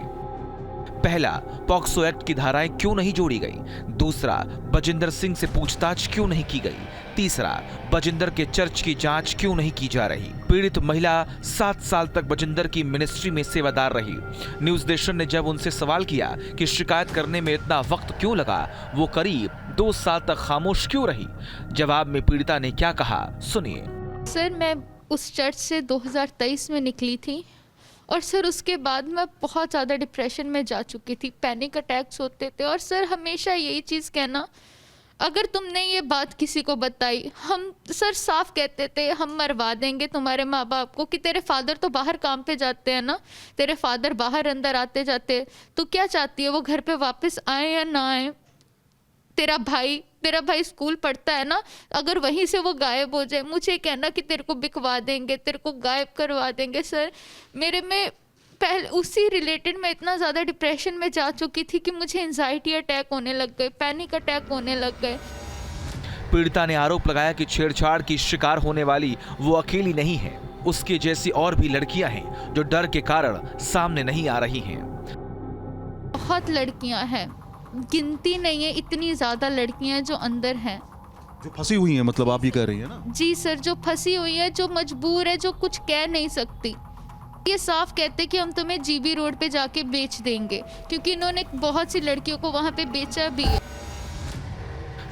पहला, पॉक्सो एक्ट की धाराएं क्यों नहीं जोड़ी गई? दूसरा, बजिंदर सिंह से पूछताछ क्यों नहीं की गई? तीसरा, बजिंदर के चर्च की जांच क्यों नहीं की जा रही? पीड़ित महिला 7 साल तक बजिंदर की मिनिस्ट्री में सेवादार रही। न्यूज नेशन ने जब उनसे सवाल किया कि शिकायत करने में इतना वक्त क्यों लगा, वो करीब 2 साल तक खामोश क्यों रही, जवाब में पीड़िता ने क्या कहा, सुनिए। सर, मैं उस चर्च से 2023 में निकली थी और सर उसके बाद मैं बहुत ज़्यादा डिप्रेशन में जा चुकी थी, पैनिक अटैक्स होते थे। और सर हमेशा यही चीज़ कहना, अगर तुमने ये बात किसी को बताई, हम सर साफ कहते थे हम मरवा देंगे तुम्हारे माँ बाप को, कि तेरे फादर तो बाहर काम पे जाते हैं ना, तेरे फादर बाहर अंदर आते जाते, तो क्या चाहती है वो घर पे वापस आए या ना आए? तेरा भाई स्कूल पढ़ता है ना, अगर वहीं से वो गायब हो जाए, मुझे कहना कि तेरे को बिकवा देंगे, तेरे को गायब करवा देंगे। सर मेरे में पहले उसी रिलेटेड मैं इतना ज़्यादा डिप्रेशन में जा चुकी थी कि मुझे एंजाइटी अटैक होने लग गए, पैनिक अटैक होने लग गए। पीड़िता ने आरोप लगाया कि छेड़छाड़ की शिकार होने वाली वो अकेली नहीं है, उसके जैसी और भी लड़कियां हैं जो डर के कारण सामने नहीं आ रही हैं। बहुत लड़कियां हैं, गिनती नहीं है, इतनी ज़्यादा लड़कियां जो अंदर हैं, जो फंसी हुई हैं, मतलब आप ये कह रही हैं ना? जी सर, जो फंसी हुई है, जो मजबूर है, जो कुछ कह नहीं सकती। ये साफ कहते कि हम तुम्हें जीबी रोड पे जाके बेच देंगे, क्योंकि इन्होंने बहुत सी लड़कियों को वहाँ पे बेचा भी है।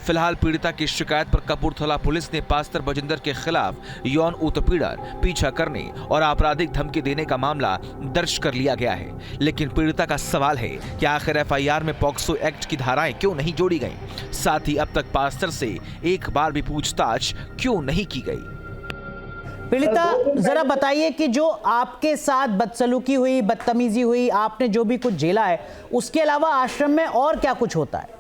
फिलहाल पीड़िता की शिकायत पर कपूरथला पुलिस ने पास्टर बजिंदर के खिलाफ यौन उत्पीड़न, पीछा करने और आपराधिक धमकी देने का मामला दर्ज कर लिया गया है। लेकिन पीड़िता का सवाल है कि आखिर एफआईआर में पॉक्सो एक्ट की धाराएं क्यों नहीं जोड़ी गईं? साथ ही अब तक पास्टर से एक बार भी पूछताछ क्यों नहीं की गई? पीड़िता जरा बताइए कि जो आपके साथ बदसलूकी हुई, बदतमीजी हुई, आपने जो भी कुछ झेला है, उसके अलावा आश्रम में और क्या कुछ होता है?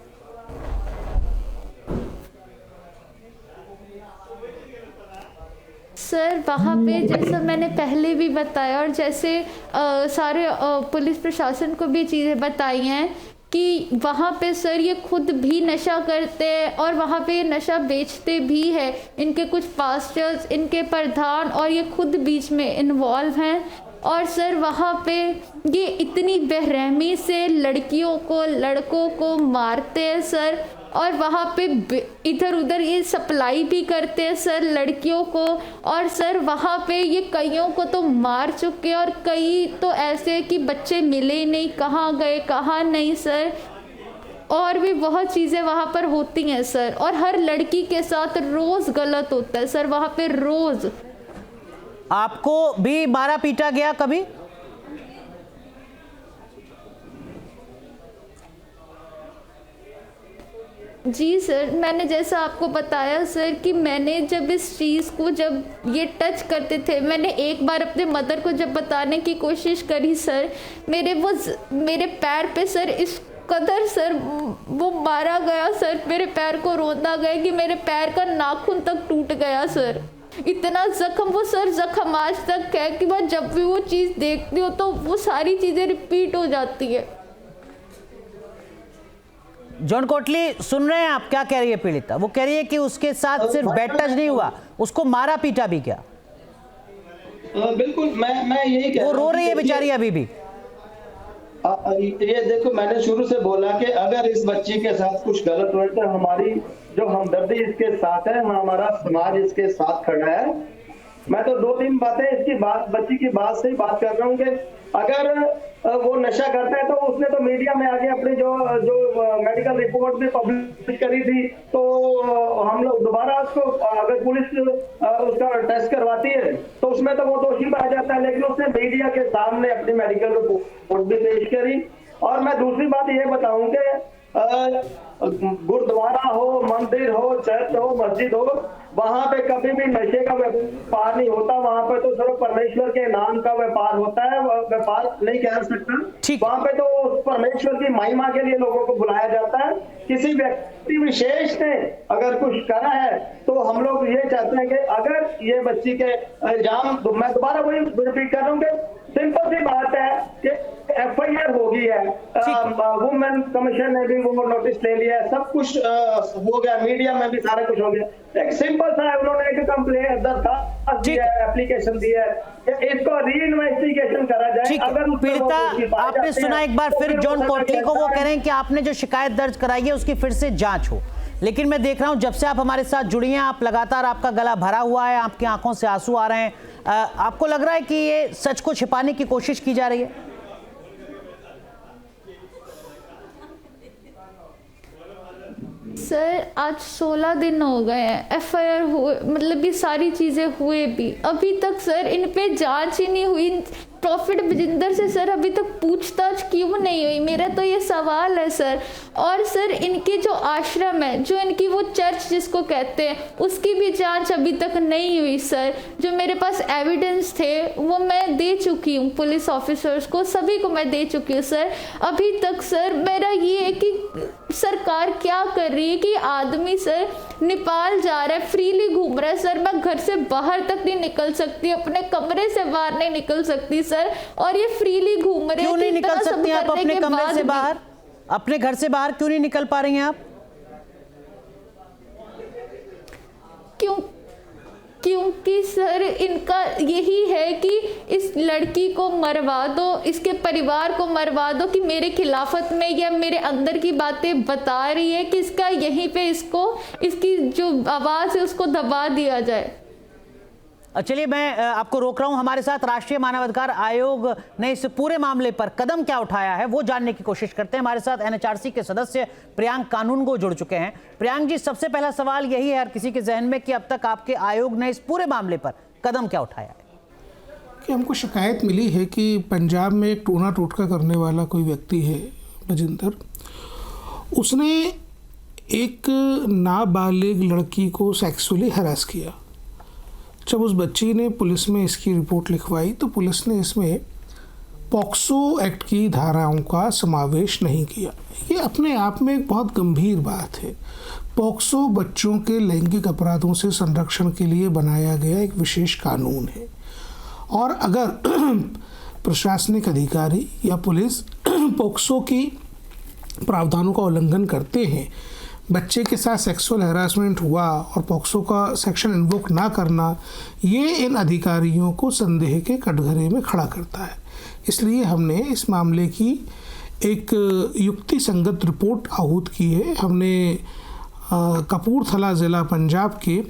सर वहाँ पे जैसा मैंने पहले भी बताया और जैसे सारे पुलिस प्रशासन को भी चीज़ें बताई हैं कि वहाँ पे सर ये खुद भी नशा करते हैं और वहाँ पे ये नशा बेचते भी हैं। इनके कुछ पास्टर्स, इनके प्रधान और ये खुद बीच में इन्वॉल्व हैं। और सर वहाँ पे ये इतनी बेरहमी से लड़कियों को, लड़कों को मारते हैं सर, और वहाँ पे इधर उधर ये सप्लाई भी करते हैं सर लड़कियों को। और सर वहाँ पे ये कईयों को तो मार चुके हैं और कई तो ऐसे कि बच्चे मिले नहीं, कहाँ गए कहाँ नहीं सर। और भी बहुत चीज़ें वहाँ पर होती हैं सर, और हर लड़की के साथ रोज़ गलत होता है सर वहाँ पे रोज़। आपको भी मारा पीटा गया कभी? जी सर, मैंने जैसा आपको बताया सर कि मैंने जब इस चीज़ को, जब ये टच करते थे, मैंने एक बार अपने मदर को जब बताने की कोशिश करी सर, मेरे पैर पे सर इस कदर सर वो मारा गया सर, मेरे पैर को रोंदा गया कि मेरे पैर का नाखून तक टूट गया सर। इतना जख्म, वो सर जख्म आज तक है कि मैं जब भी वो चीज़ देखती हूँ तो वो सारी चीज़ें रिपीट हो जाती है। जॉन कोटली, सुन रहे हैं आप क्या कह रही है पीड़िता? वो कह रही है कि उसके साथ सिर्फ बेड टच नहीं हुआ, उसको मारा पीटा भी क्या? बिल्कुल, मैं यही कह रहा हूं। वो रो रही है बेचारी अभी भी। ये देखो, मैंने शुरू से बोला कि अगर इस बच्ची के साथ कुछ गलत हुआ तो हमारी जो हमदर्दी इसके साथ है, हमारा समाज इसके साथ खड़ा है। मैं तो 2-3 बातें इसकी बच्ची की बात से ही बात कर रहा हूँ कि अगर वो नशा करता है तो उसने तो मीडिया में आगे अपनी जो मेडिकल रिपोर्ट में पब्लिश करी थी, तो हम लोग दोबारा उसको, अगर पुलिस उसका टेस्ट करवाती है तो उसमें तो वो दोषी पाया जाता है, लेकिन उसने मीडिया के सामने अपनी मेडिकल रिपोर्ट भी पेश करी। और मैं दूसरी बात ये बताऊं कि गुरुद्वारा हो, मंदिर हो, चर्च हो, मस्जिद हो, वहां पे कभी भी नशे का व्यापार नहीं होता। वहां पे तो सिर्फ परमेश्वर के नाम का व्यापार होता है, व्यापार नहीं कह सकता। वहां पे तो परमेश्वर की महिमा के लिए लोगों को बुलाया जाता है। किसी व्यक्ति विशेष ने अगर कुछ करा है तो हम लोग ये चाहते हैं कि अगर ये बच्ची के इल्जाम, मैं दोबारा वही रिपीट कर रहा हूँ कि सिंपल सी बात है कि एफआईआर हो गई है, वुमेन कमीशन ने भी वो नोटिस ले लिया है, सब कुछ हो गया, मीडिया में भी सारा कुछ हो गया। एक सिंपल सा है, उन्होंने एक कंप्लेंट दरखास्त दी है, एप्लीकेशन दी है, इसको री इन्वेस्टिगेशन करा जाए। अगर पीड़िता, आपने सुना एक बार फिर जॉन कोटली को, वो कह रहे हैं कि आपने जो शिकायत दर्ज कराई है उसकी फिर से जांच हो। लेकिन मैं देख रहा हूं जब से आप हमारे साथ जुड़ी हैं, आप लगातार, आपका गला भरा हुआ है, आपकी आंखों से आंसू आ रहे हैं। आपको लग रहा है कि ये सच को छिपाने की कोशिश की जा रही है? सर आज 16 दिन हो गए हैं एफआईआर हुए, मतलब ये सारी चीज़ें हुए भी, अभी तक सर इन पे जांच ही नहीं हुई। प्रॉफिट बजिंदर से सर अभी तक पूछताछ क्यों नहीं हुई, मेरा तो ये सवाल है सर। और सर इनके जो आश्रम है, जो इनकी वो चर्च जिसको कहते हैं, उसकी भी जांच अभी तक नहीं हुई सर। जो मेरे पास एविडेंस थे वो मैं दे चुकी हूँ पुलिस ऑफिसर्स को, सभी को मैं दे चुकी हूँ सर। अभी तक सर मेरा ये है कि सरकार क्या कर रही है कि आदमी सर नेपाल जा रहा है, फ्रीली घूम रहा है सर, मैं घर से बाहर तक नहीं निकल सकती, अपने कमरे से बाहर नहीं निकल सकती सर, और ये फ्रीली घूम रहे हैं। क्यों नहीं निकल सकती आप अपने कमरे से बाहर? अपने घर से बाहर क्यों नहीं निकल पा रही हैं आप? क्योंकि सर इनका यही है कि इस लड़की को मरवा दो, इसके परिवार को मरवा दो, कि मेरे खिलाफत में या मेरे अंदर की बातें बता रही है कि इसका यहीं पे इसको इसकी जो आवाज़ है उसको दबा दिया जाए। चलिए मैं आपको रोक रहा हूं। हमारे साथ राष्ट्रीय मानवाधिकार आयोग ने इस पूरे मामले पर कदम क्या उठाया है वो जानने की कोशिश करते हैं। हमारे साथ एनएचआरसी के सदस्य प्रियांक कानूनगो जुड़ चुके हैं। प्रियांक जी, सबसे पहला सवाल यही है हर किसी के जहन में कि अब तक आपके आयोग ने इस पूरे मामले पर कदम क्या उठाया है? कि हमको शिकायत मिली है कि पंजाब में एक टोना टोटका करने वाला कोई व्यक्ति है बजिंदर, उसने एक नाबालिग लड़की को सेक्सुअली हरास किया। जब उस बच्ची ने पुलिस में इसकी रिपोर्ट लिखवाई तो पुलिस ने इसमें पॉक्सो एक्ट की धाराओं का समावेश नहीं किया। ये अपने आप में एक बहुत गंभीर बात है। पॉक्सो बच्चों के लैंगिक अपराधों से संरक्षण के लिए बनाया गया एक विशेष कानून है, और अगर प्रशासनिक अधिकारी या पुलिस पॉक्सो की प्रावधानों का उल्लंघन करते हैं, बच्चे के साथ सेक्सुअल हैरासमेंट हुआ और पॉक्सो का सेक्शन इन्वोक ना करना, ये इन अधिकारियों को संदेह के कटघरे में खड़ा करता है। इसलिए हमने इस मामले की एक युक्ति संगत रिपोर्ट आहूत की है। हमने कपूरथला ज़िला पंजाब के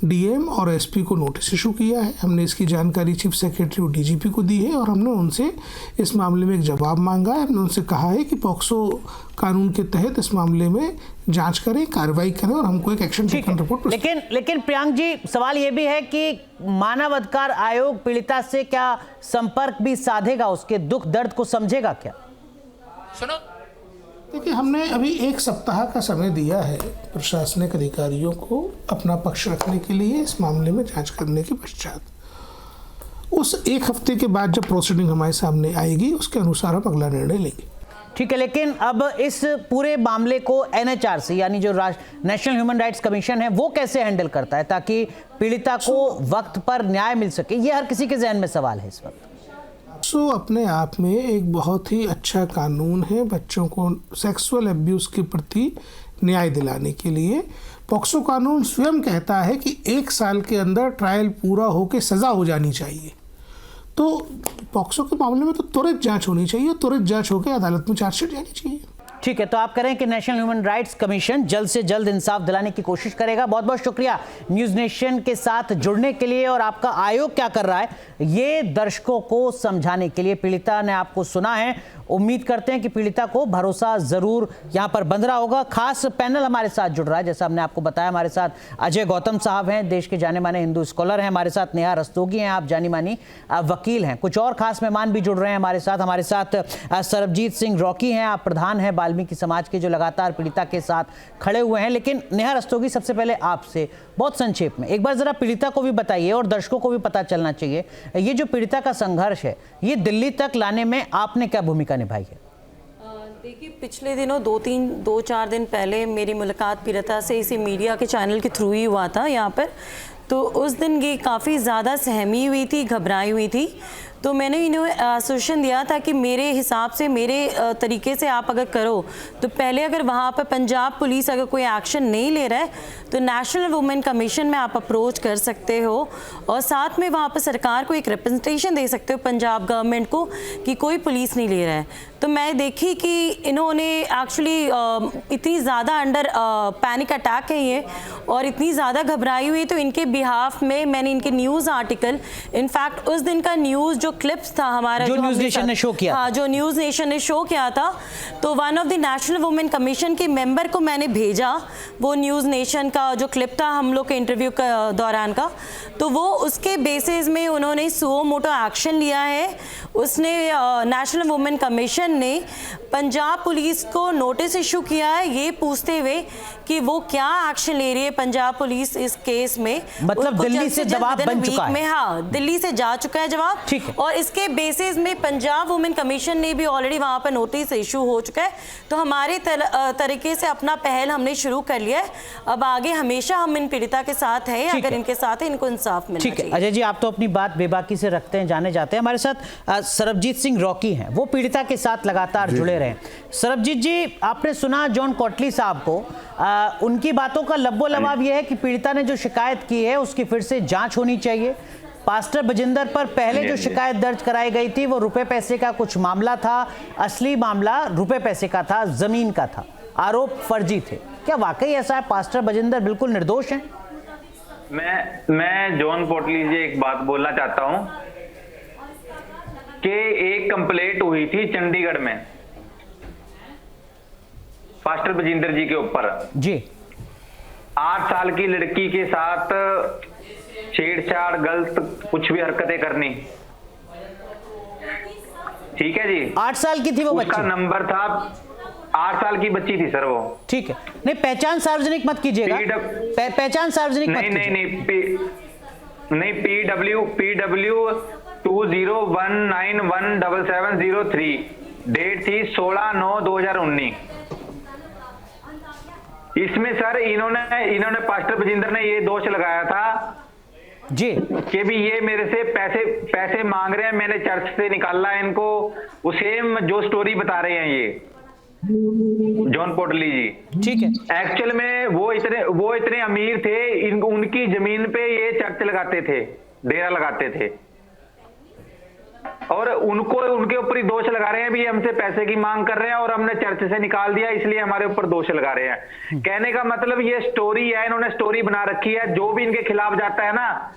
डीएम और एसपी को नोटिस इशू किया है। हमने इसकी जानकारी चीफ सेक्रेटरी और डीजीपी को दी है, और हमने उनसे इस मामले में एक जवाब मांगा है। हमने उनसे कहा है कि पॉक्सो कानून के तहत इस मामले में जांच करें, कार्रवाई करें, और हमको एक एक्शन टेकन रिपोर्ट। लेकिन प्रियांक जी, सवाल ये भी है कि मानवाधिकार आयोग पीड़िता से क्या संपर्क भी साधेगा, उसके दुख दर्द को समझेगा क्या? सुनो, देखिए, हमने अभी 1 सप्ताह का समय दिया है प्रशासनिक अधिकारियों को अपना पक्ष रखने के लिए, इस मामले में जांच करने के पश्चात उस 1 हफ्ते के बाद जब प्रोसीडिंग हमारे सामने आएगी उसके अनुसार हम अगला निर्णय लेंगे। ठीक है, लेकिन अब इस पूरे मामले को एनएचआरसी यानी जो नेशनल ह्यूमन राइट्स कमीशन है वो कैसे हैंडल करता है ताकि पीड़िता को वक्त पर न्याय मिल सके? ये हर किसी के जहन में सवाल है इस वक्त। अपने आप में एक बहुत ही अच्छा कानून है बच्चों को सेक्सुअल अब्यूज़ के प्रति न्याय दिलाने के लिए। पॉक्सो कानून स्वयं कहता है कि 1 साल के अंदर ट्रायल पूरा होकर सज़ा हो जानी चाहिए। तो पॉक्सो के मामले में तो त्वरित जांच होनी चाहिए, त्वरित जांच होकर अदालत में चार्जशीट जानी चाहिए। ठीक है, तो आप करें कि नेशनल ह्यूमन राइट्स कमीशन जल्द से जल्द इंसाफ दिलाने की कोशिश करेगा। बहुत बहुत शुक्रिया न्यूज़ नेशन के साथ जुड़ने के लिए। और आपका आयोग क्या कर रहा है ये दर्शकों को समझाने के लिए। पीड़िता ने आपको सुना है, उम्मीद करते हैं कि पीड़िता को भरोसा जरूर यहाँ पर बंध रहा होगा। खास पैनल हमारे साथ जुड़ रहा है, जैसा हमने आपको बताया। हमारे साथ अजय गौतम साहब हैं, देश के जाने माने हिंदू स्कॉलर हैं। हमारे साथ नेहा रस्तोगी हैं, आप जानी मानी वकील हैं। कुछ और खास मेहमान भी जुड़ रहे हैं हमारे साथ। हमारे साथ सरबजीत सिंह रॉकी हैं, आप प्रधान हैं वाल्मीकि समाज के, जो लगातार पीड़िता के साथ खड़े हुए हैं। लेकिन नेहा रस्तोगी, सबसे पहले आपसे बहुत संक्षेप में एक बार जरा पीड़िता को भी बताइए और दर्शकों को भी पता चलना चाहिए, ये जो पीड़िता का संघर्ष है ये दिल्ली तक लाने में आपने क्या भूमिका निभाई है? देखिए, पिछले दिनों 2-4 दिन पहले मेरी मुलाकात पीड़िता से इसी मीडिया के चैनल के थ्रू ही हुआ था यहाँ पर। तो उस दिन ये काफ़ी ज़्यादा सहमी हुई थी, घबराई हुई थी। तो मैंने इन्हें आश्वासन दिया था कि मेरे हिसाब से, मेरे तरीके से आप अगर करो तो पहले अगर वहाँ पर पंजाब पुलिस अगर कोई एक्शन नहीं ले रहा है तो नेशनल वुमेन कमीशन में आप अप्रोच कर सकते हो, और साथ में वहाँ पर सरकार को एक रिप्रेजेंटेशन दे सकते हो पंजाब गवर्नमेंट को कि कोई पुलिस नहीं ले रहा है। तो मैं देखी कि इन्होंने एक्चुअली इतनी ज़्यादा अंडर पैनिक अटैक है ये, और इतनी ज़्यादा घबराई हुई, तो इनके बिहाफ में मैंने इनके न्यूज़ आर्टिकल, इनफैक्ट उस दिन का न्यूज़ जो क्लिप्स था हमारा, जो न्यूज़ नेशन ने शो किया, हाँ, जो न्यूज़ नेशन ने शो किया था, तो one of the national women commission के मेंबर को मैंने भेजा वो न्यूज़ नेशन का जो क्लिप था हम लोग के इंटरव्यू का दौरान का। तो वो उसके बेसिस में उन्होंने सुओ मोटो एक्शन लिया है। उसने नेशनल वुमेन कमीशन ने पंजाब पुलिस को नोटिस इशू किया है ये पूछते हुए कि वो क्या एक्शन ले रही है पंजाब पुलिस इस केस में। मतलब उनको दिल्ली जल्द से जल्द जवाब within बन a चुका week है। में, हाँ, दिल्ली से जा चुका है जवाब। ठीक है। और इसके बेसिस में पंजाब वुमेन कमीशन ने भी ऑलरेडी वहां पर नोटिस इशू हो चुका है। तो हमारे तरीके से अपना पहल हमने शुरू कर लिया है। अब आगे हमेशा हम इन पीड़िता के साथ है, ठीक अगर है। इनके साथ है इनको इंसाफ मिलना ठीक है चाहिए। अजय जी, आप तो अपनी बात बेबाकी से रखते हैं, जाने जाते हैं। हमारे साथ सरबजीत सिंह रॉकी हैं, वो पीड़िता के साथ लगातार जुड़े रहे। सरबजीत जी, आपने सुना जॉन कोटली साहब को, उनकी बातों का लब्बो लबाब यह है कि पीड़िता ने जो शिकायत की है उसकी फिर से जांच होनी चाहिए। पास्टर बजिंदर पर पहले जो शिकायत दर्ज कराई गई थी वो रुपए पैसे का कुछ मामला था, असली मामला रुपए पैसे का था, जमीन का था, आरोप फर्जी थे। क्या वाकई ऐसा है? पास्टर बजिंदर बिल्कुल निर्दोष हैं? मैं जॉन पोटली जी एक बात बोलना चाहता हूं कि एक कंप्लेंट हुई थी चंडीगढ़ में पास्टर बजिंदर जी के ऊपर जी। 8 साल की लड़की के साथ छेड़छाड़, गलत कुछ भी हरकतें करनी। ठीक है जी। 8 साल की थी वो उसका बच्ची? नंबर था 8 साल की बच्ची थी सर वो। ठीक है, नहीं पहचान सार्वजनिक मत कीजिएगा, पहचान सार्वजनिक मत कीजिए। नहीं PW 2019177003 डेट थी 16/9/2019। इसमें सर इन्होंने पास्टर बजिंदर ने ये दोष लगाया था जी कि भी ये मेरे से पैसे मांग रहे हैं, मैंने चर्च से निकाला है इनको। वो सेम जो स्टोरी बता रहे हैं ये जॉन पोटली जी। ठीक है। एक्चुअल में वो इतने अमीर थे, उनकी जमीन पे ये चर्च लगाते थे, डेरा लगाते थे, और उनके ऊपर ही दोष लगा रहे हैं भी हमसे पैसे की मांग कर रहे हैं और हमने चर्च से निकाल दिया इसलिए हमारे ऊपर दोष लगा रहे हैं। कहने का मतलब ये स्टोरी है, इन्होंने स्टोरी बना रखी है। जो भी इनके खिलाफ जाता है ना,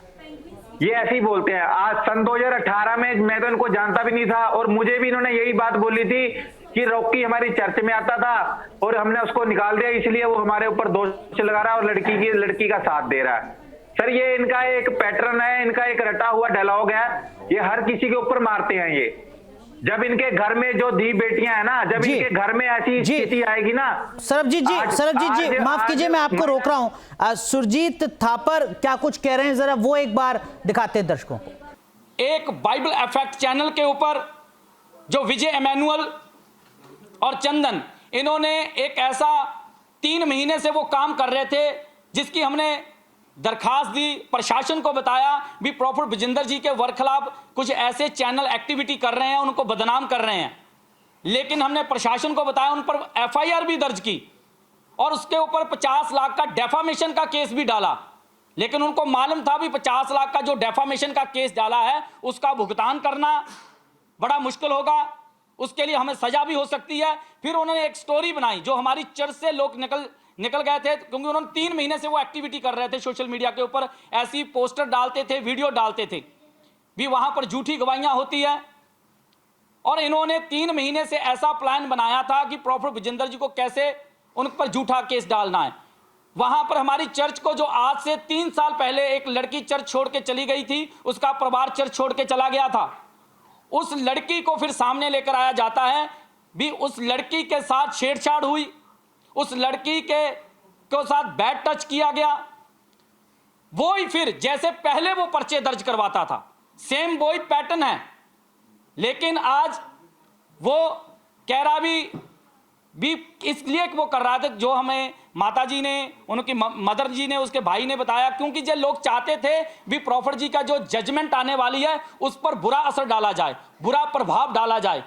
ये ऐसे ही बोलते हैं। आज सन 2018 में मैं तो इनको जानता भी नहीं था और मुझे भी इन्होंने यही बात बोली थी कि रॉकी हमारी चर्च में आता था और हमने उसको निकाल दिया इसलिए वो हमारे ऊपर दोष लगा रहा है और लड़की का साथ दे रहा है। सर ये इनका एक पैटर्न है, इनका एक रटा हुआ डायलॉग है, ये हर किसी के ऊपर मारते हैं ये। जब इनके घर में जो दी बेटियां है ना, जब इनके घर में ऐसी स्थिति आएगी ना। सरबजीत जी माफ कीजिए मैं आपको रोक रहा हूं। सुरजीत थापर क्या कुछ कह रहे हैं, जरा वो एक बार दिखाते हैं दर्शकों को। एक बाइबल इफेक्ट चैनल के ऊपर जो विजय एमैनुअल और चंदन, इन्होंने एक ऐसा 3 महीने से वो काम कर रहे थे जिसकी हमने दरखास्त दी, प्रशासन को बताया भी प्रॉफिट बजिंदर जी के खिलाफ कुछ ऐसे चैनल एक्टिविटी कर रहे हैं, उनको बदनाम कर रहे हैं। लेकिन हमने प्रशासन को बताया, उन पर FIR भी दर्ज की और उसके ऊपर 50 लाख का डेफामेशन का केस भी डाला। लेकिन उनको मालूम था भी 50 लाख का जो डेफामेशन का केस डाला है उसका भुगतान करना बड़ा मुश्किल होगा, उसके लिए हमें सजा भी हो सकती है। फिर उन्होंने एक स्टोरी बनाई जो हमारी चर्च से लोग निकल गए थे, क्योंकि उन्होंने 3 महीने से वो एक्टिविटी कर रहे थे सोशल मीडिया के ऊपर, ऐसी पोस्टर डालते थे, वीडियो डालते थे भी वहां पर झूठी गवाहियां होती है। और इन्होंने 3 महीने से ऐसा प्लान बनाया था कि प्रॉफिट बजिंदर जी को कैसे उन पर झूठा केस डालना है। वहां पर हमारी चर्च को जो आज से 3 साल पहले एक लड़की चर्च छोड़ के चली गई थी, उसका परिवार चर्च छोड़ के चला गया था, उस लड़की को फिर सामने लेकर आया जाता है भी उस लड़की के साथ छेड़छाड़ हुई, उस लड़की के साथ बैड टच किया गया। वो ही फिर जैसे पहले वो पर्चे दर्ज करवाता था, सेम वही पैटर्न है। लेकिन आज वो कह रहा भी इसलिए वो कर रहा था, जो हमें माताजी ने, उनकी मदर जी ने, उसके भाई ने बताया, क्योंकि जो लोग चाहते थे भी प्रॉफिट जी का जो जजमेंट आने वाली है उस पर बुरा असर डाला जाए, बुरा प्रभाव डाला जाए,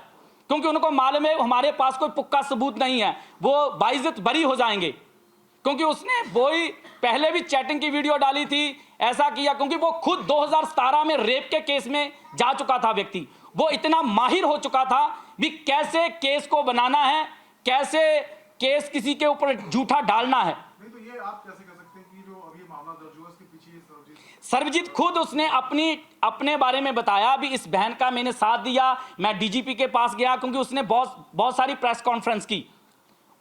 क्योंकि उनको मालूम है हमारे पास कोई पुख्ता सबूत नहीं है, वो बाइज्जत बरी हो जाएंगे। क्योंकि उसने वही पहले भी चैटिंग की वीडियो डाली थी, ऐसा किया, क्योंकि वो खुद 2017 में रेप के केस में जा चुका था व्यक्ति। वो इतना माहिर हो चुका था भी कैसे केस को बनाना है, कैसे केस किसी के ऊपर झूठा डालना है। नहीं तो ये आप कैसे कह सकते हैं कि जो अभी मामला दर्ज हुआ इसके पीछे सर्वजीत खुद उसने अपने बारे में बताया भी इस बहन का मैंने साथ दिया, मैं डीजीपी के पास गया, क्योंकि उसने बहुत सारी प्रेस कॉन्फ्रेंस की।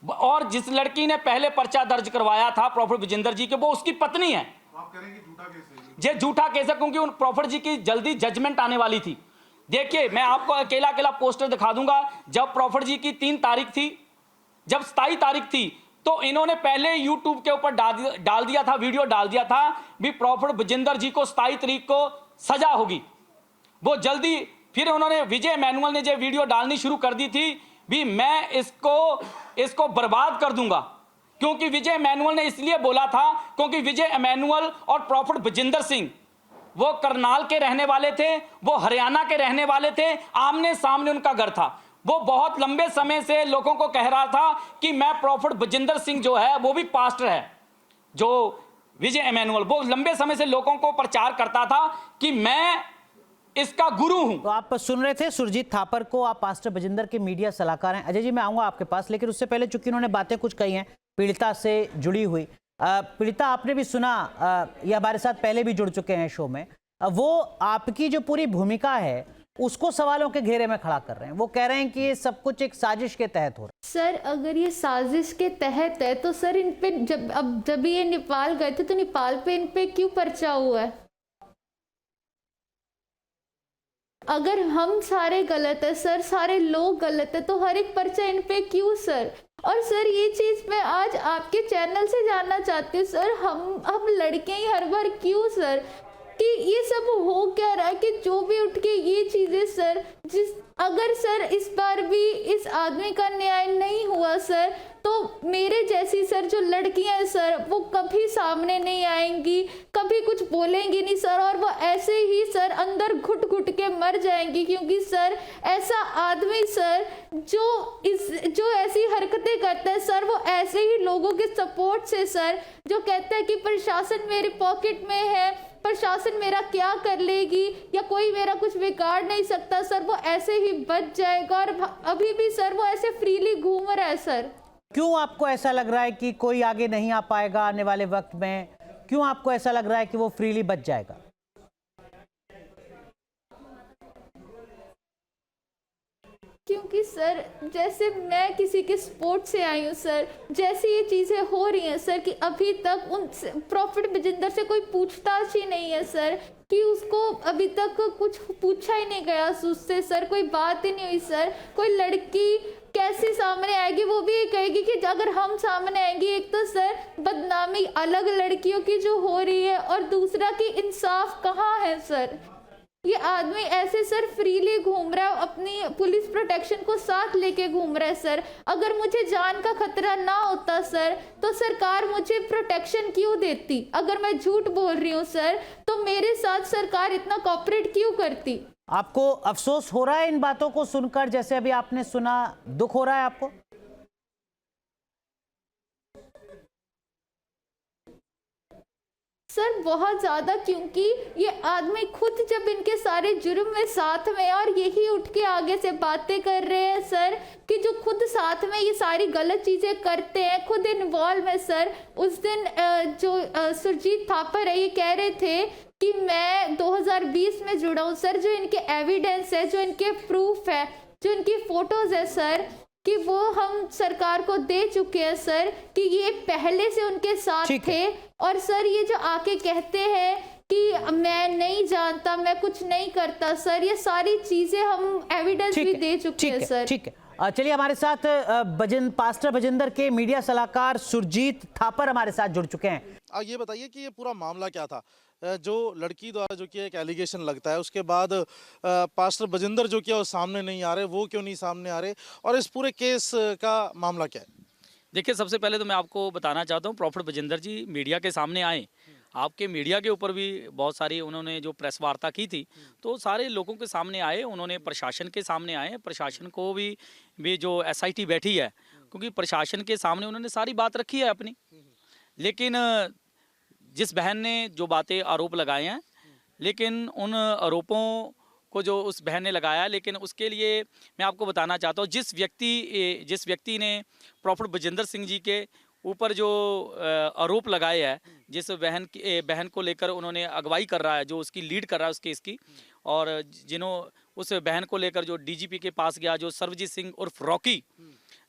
और जिस लड़की ने पहले पर्चा दर्ज करवाया था प्रॉफिट बजिंदर जी के, वो उसकी पत्नी है। आप कह रहे हैं कि झूठा केस है ये झूठा केस है, क्योंकि उन प्रॉफिट जी की जल्दी जजमेंट आने वाली थी। देखिए, मैं आपको अकेला अकेला पोस्टर दिखा दूंगा। जब प्रॉफिट जी की 3 तारीख थी, जब 27 तारीख थी, तो इन्होंने पहले यूट्यूब के ऊपर डाल दिया था, वीडियो डाल दिया था भी प्रॉफिट बजिंदर जी को 27 तारीख को सजा होगी। वो जल्दी फिर उन्होंने विजय एमैनुअल ने जो वीडियो डालनी शुरू कर दी थी भी मैं इसको बर्बाद कर दूंगा, क्योंकि विजय एमैनुअल ने इसलिए बोला था क्योंकि विजय एमैनुअल और प्रॉफिट बजिंदर सिंह वो करनाल के रहने वाले थे, वो हरियाणा के रहने वाले थे, आमने सामने उनका घर था। वो बहुत लंबे समय से लोगों को कह रहा था कि मैं प्रॉफिट बजिंदर सिंह जो है वो भी पास्टर है, जो विजय एमैनुअल, वो लंबे समय से लोगों को प्रचार करता था कि मैं इसका गुरु हूं। तो आप सुन रहे थे सुरजीत थापर को, आप पास्टर बजिंदर के मीडिया सलाहकार हैं। अजय जी, मैं आऊंगा आपके पास, लेकिन उससे पहले चूंकि उन्होंने बातें कुछ कही हैं पीड़िता से जुड़ी हुई। पीड़िता, आपने भी सुना, ये हमारे साथ पहले भी जुड़ चुके हैं शो में, वो आपकी जो पूरी भूमिका है उसको सवालों के घेरे में खड़ा कर रहे हैं। वो कह रहे हैं कि ये सब कुछ एक साजिश के तहत हो रहा है। सर, अगर ये साजिश के तहत है तो सर इन पे जब ये नेपाल गए थे तो नेपाल पे इन पे क्यों पर्चा हुआ है? अगर हम सारे गलत है सर, सारे लोग गलत है, तो हर एक पर्चा इन पे क्यों सर? और सर ये चीज मैं आज आपके चैनल से जानना चाहती हूँ सर, हम लड़के ही हर बार क्यों सर, कि ये सब हो क्या रहा है कि जो भी उठ के ये चीजें सर, अगर सर इस बार भी इस आदमी का न्याय नहीं हुआ सर, तो मेरे जैसी सर जो लड़कियां हैं सर वो कभी सामने नहीं आएंगी, कभी कुछ बोलेंगी नहीं सर, और वो ऐसे ही सर अंदर घुट घुट के मर जाएंगी, क्योंकि सर ऐसा आदमी सर जो ऐसी हरकतें करता है सर, वो ऐसे ही लोगों के सपोर्ट से सर, जो कहता है कि प्रशासन मेरे पॉकेट में है, प्रशासन मेरा क्या कर लेगी या कोई मेरा कुछ बिगाड़ नहीं सकता सर, वो ऐसे ही बच जाएगा। और अभी भी सर वो ऐसे फ्रीली घूम रहा है सर। क्यों आपको ऐसा लग रहा है कि कोई आगे नहीं आ पाएगा आने वाले वक्त में? क्यों आपको ऐसा लग रहा है कि वो फ्रीली बच जाएगा? क्योंकि सर जैसे मैं किसी के सपोर्ट से आई हूँ सर, जैसे ये चीज़ें हो रही हैं सर कि अभी तक उन प्रॉफिट बजिंदर से कोई पूछताछ ही नहीं है सर, कि उसको अभी तक कुछ पूछा ही नहीं गया उससे सर, कोई बात ही नहीं हुई सर। कोई लड़की कैसे सामने आएगी, वो भी ये कहेगी कि अगर हम सामने आएंगे, एक तो सर बदनामी अलग लड़कियों की जो हो रही है, और दूसरा कि इंसाफ कहाँ है सर। ये आदमी ऐसे सर फ्रीली घूम रहा है, अपनी पुलिस प्रोटेक्शन को साथ लेके घूम रहा है सर। अगर मुझे जान का खतरा ना होता सर तो सरकार मुझे प्रोटेक्शन क्यों देती? अगर मैं झूठ बोल रही हूँ सर तो मेरे साथ सरकार इतना कोऑपरेट क्यों करती? आपको अफसोस हो रहा है इन बातों को सुनकर, जैसे अभी आपने सुना, दुख हो रहा है आपको? सर बहुत ज़्यादा, क्योंकि ये आदमी खुद जब इनके सारे जुर्म में साथ में, और यही उठ के आगे से बातें कर रहे हैं सर कि जो खुद साथ में ये सारी गलत चीज़ें करते हैं, खुद इन्वॉल्व है सर। उस दिन जो सुरजीत थापर है, ये कह रहे थे कि मैं 2020 में जुड़ा हूँ सर। जो इनके एविडेंस है, जो इनके प्रूफ है, जो इनकी फोटोज है सर, कि वो हम सरकार को दे चुके हैं सर, कि ये पहले से उनके साथ थे। और सर ये जो आके कहते हैं कि मैं नहीं जानता, मैं कुछ नहीं करता सर, ये सारी चीजें हम एविडेंस भी दे चुके हैं सर। ठीक है, चलिए हमारे साथ पास्टर बजिंदर के मीडिया सलाहकार सुरजीत थापर हमारे साथ जुड़ चुके हैं। ये बताइए कि ये पूरा मामला क्या था? जो लड़की द्वारा जो कि एक एलिगेशन लगता है, उसके बाद पास्टर बजिंदर जो कि सामने नहीं आ रहे, वो क्यों नहीं सामने आ रहे, और इस पूरे केस का मामला क्या है? देखिए, सबसे पहले तो मैं आपको बताना चाहता हूँ, प्रॉफिट बजिंदर जी मीडिया के सामने आए, आपके मीडिया के ऊपर भी बहुत सारी उन्होंने जो प्रेस वार्ता की थी, तो सारे लोगों के सामने आए, उन्होंने प्रशासन के सामने आए, प्रशासन को भी जो SIT बैठी है, क्योंकि प्रशासन के सामने उन्होंने सारी बात रखी है अपनी। लेकिन जिस बहन ने जो बातें आरोप लगाए हैं, लेकिन उन आरोपों को जो उस बहन ने लगाया, लेकिन उसके लिए मैं आपको बताना चाहता हूँ, जिस व्यक्ति ने प्रॉफिट बजिंदर सिंह जी के ऊपर जो आरोप लगाए हैं, जिस बहन को लेकर उन्होंने अगवाई कर रहा है, जो उसकी लीड कर रहा है उस केस की, और उस बहन को लेकर जो DGP के पास गया, जो सर्वजीत सिंह उर्फ रॉकी,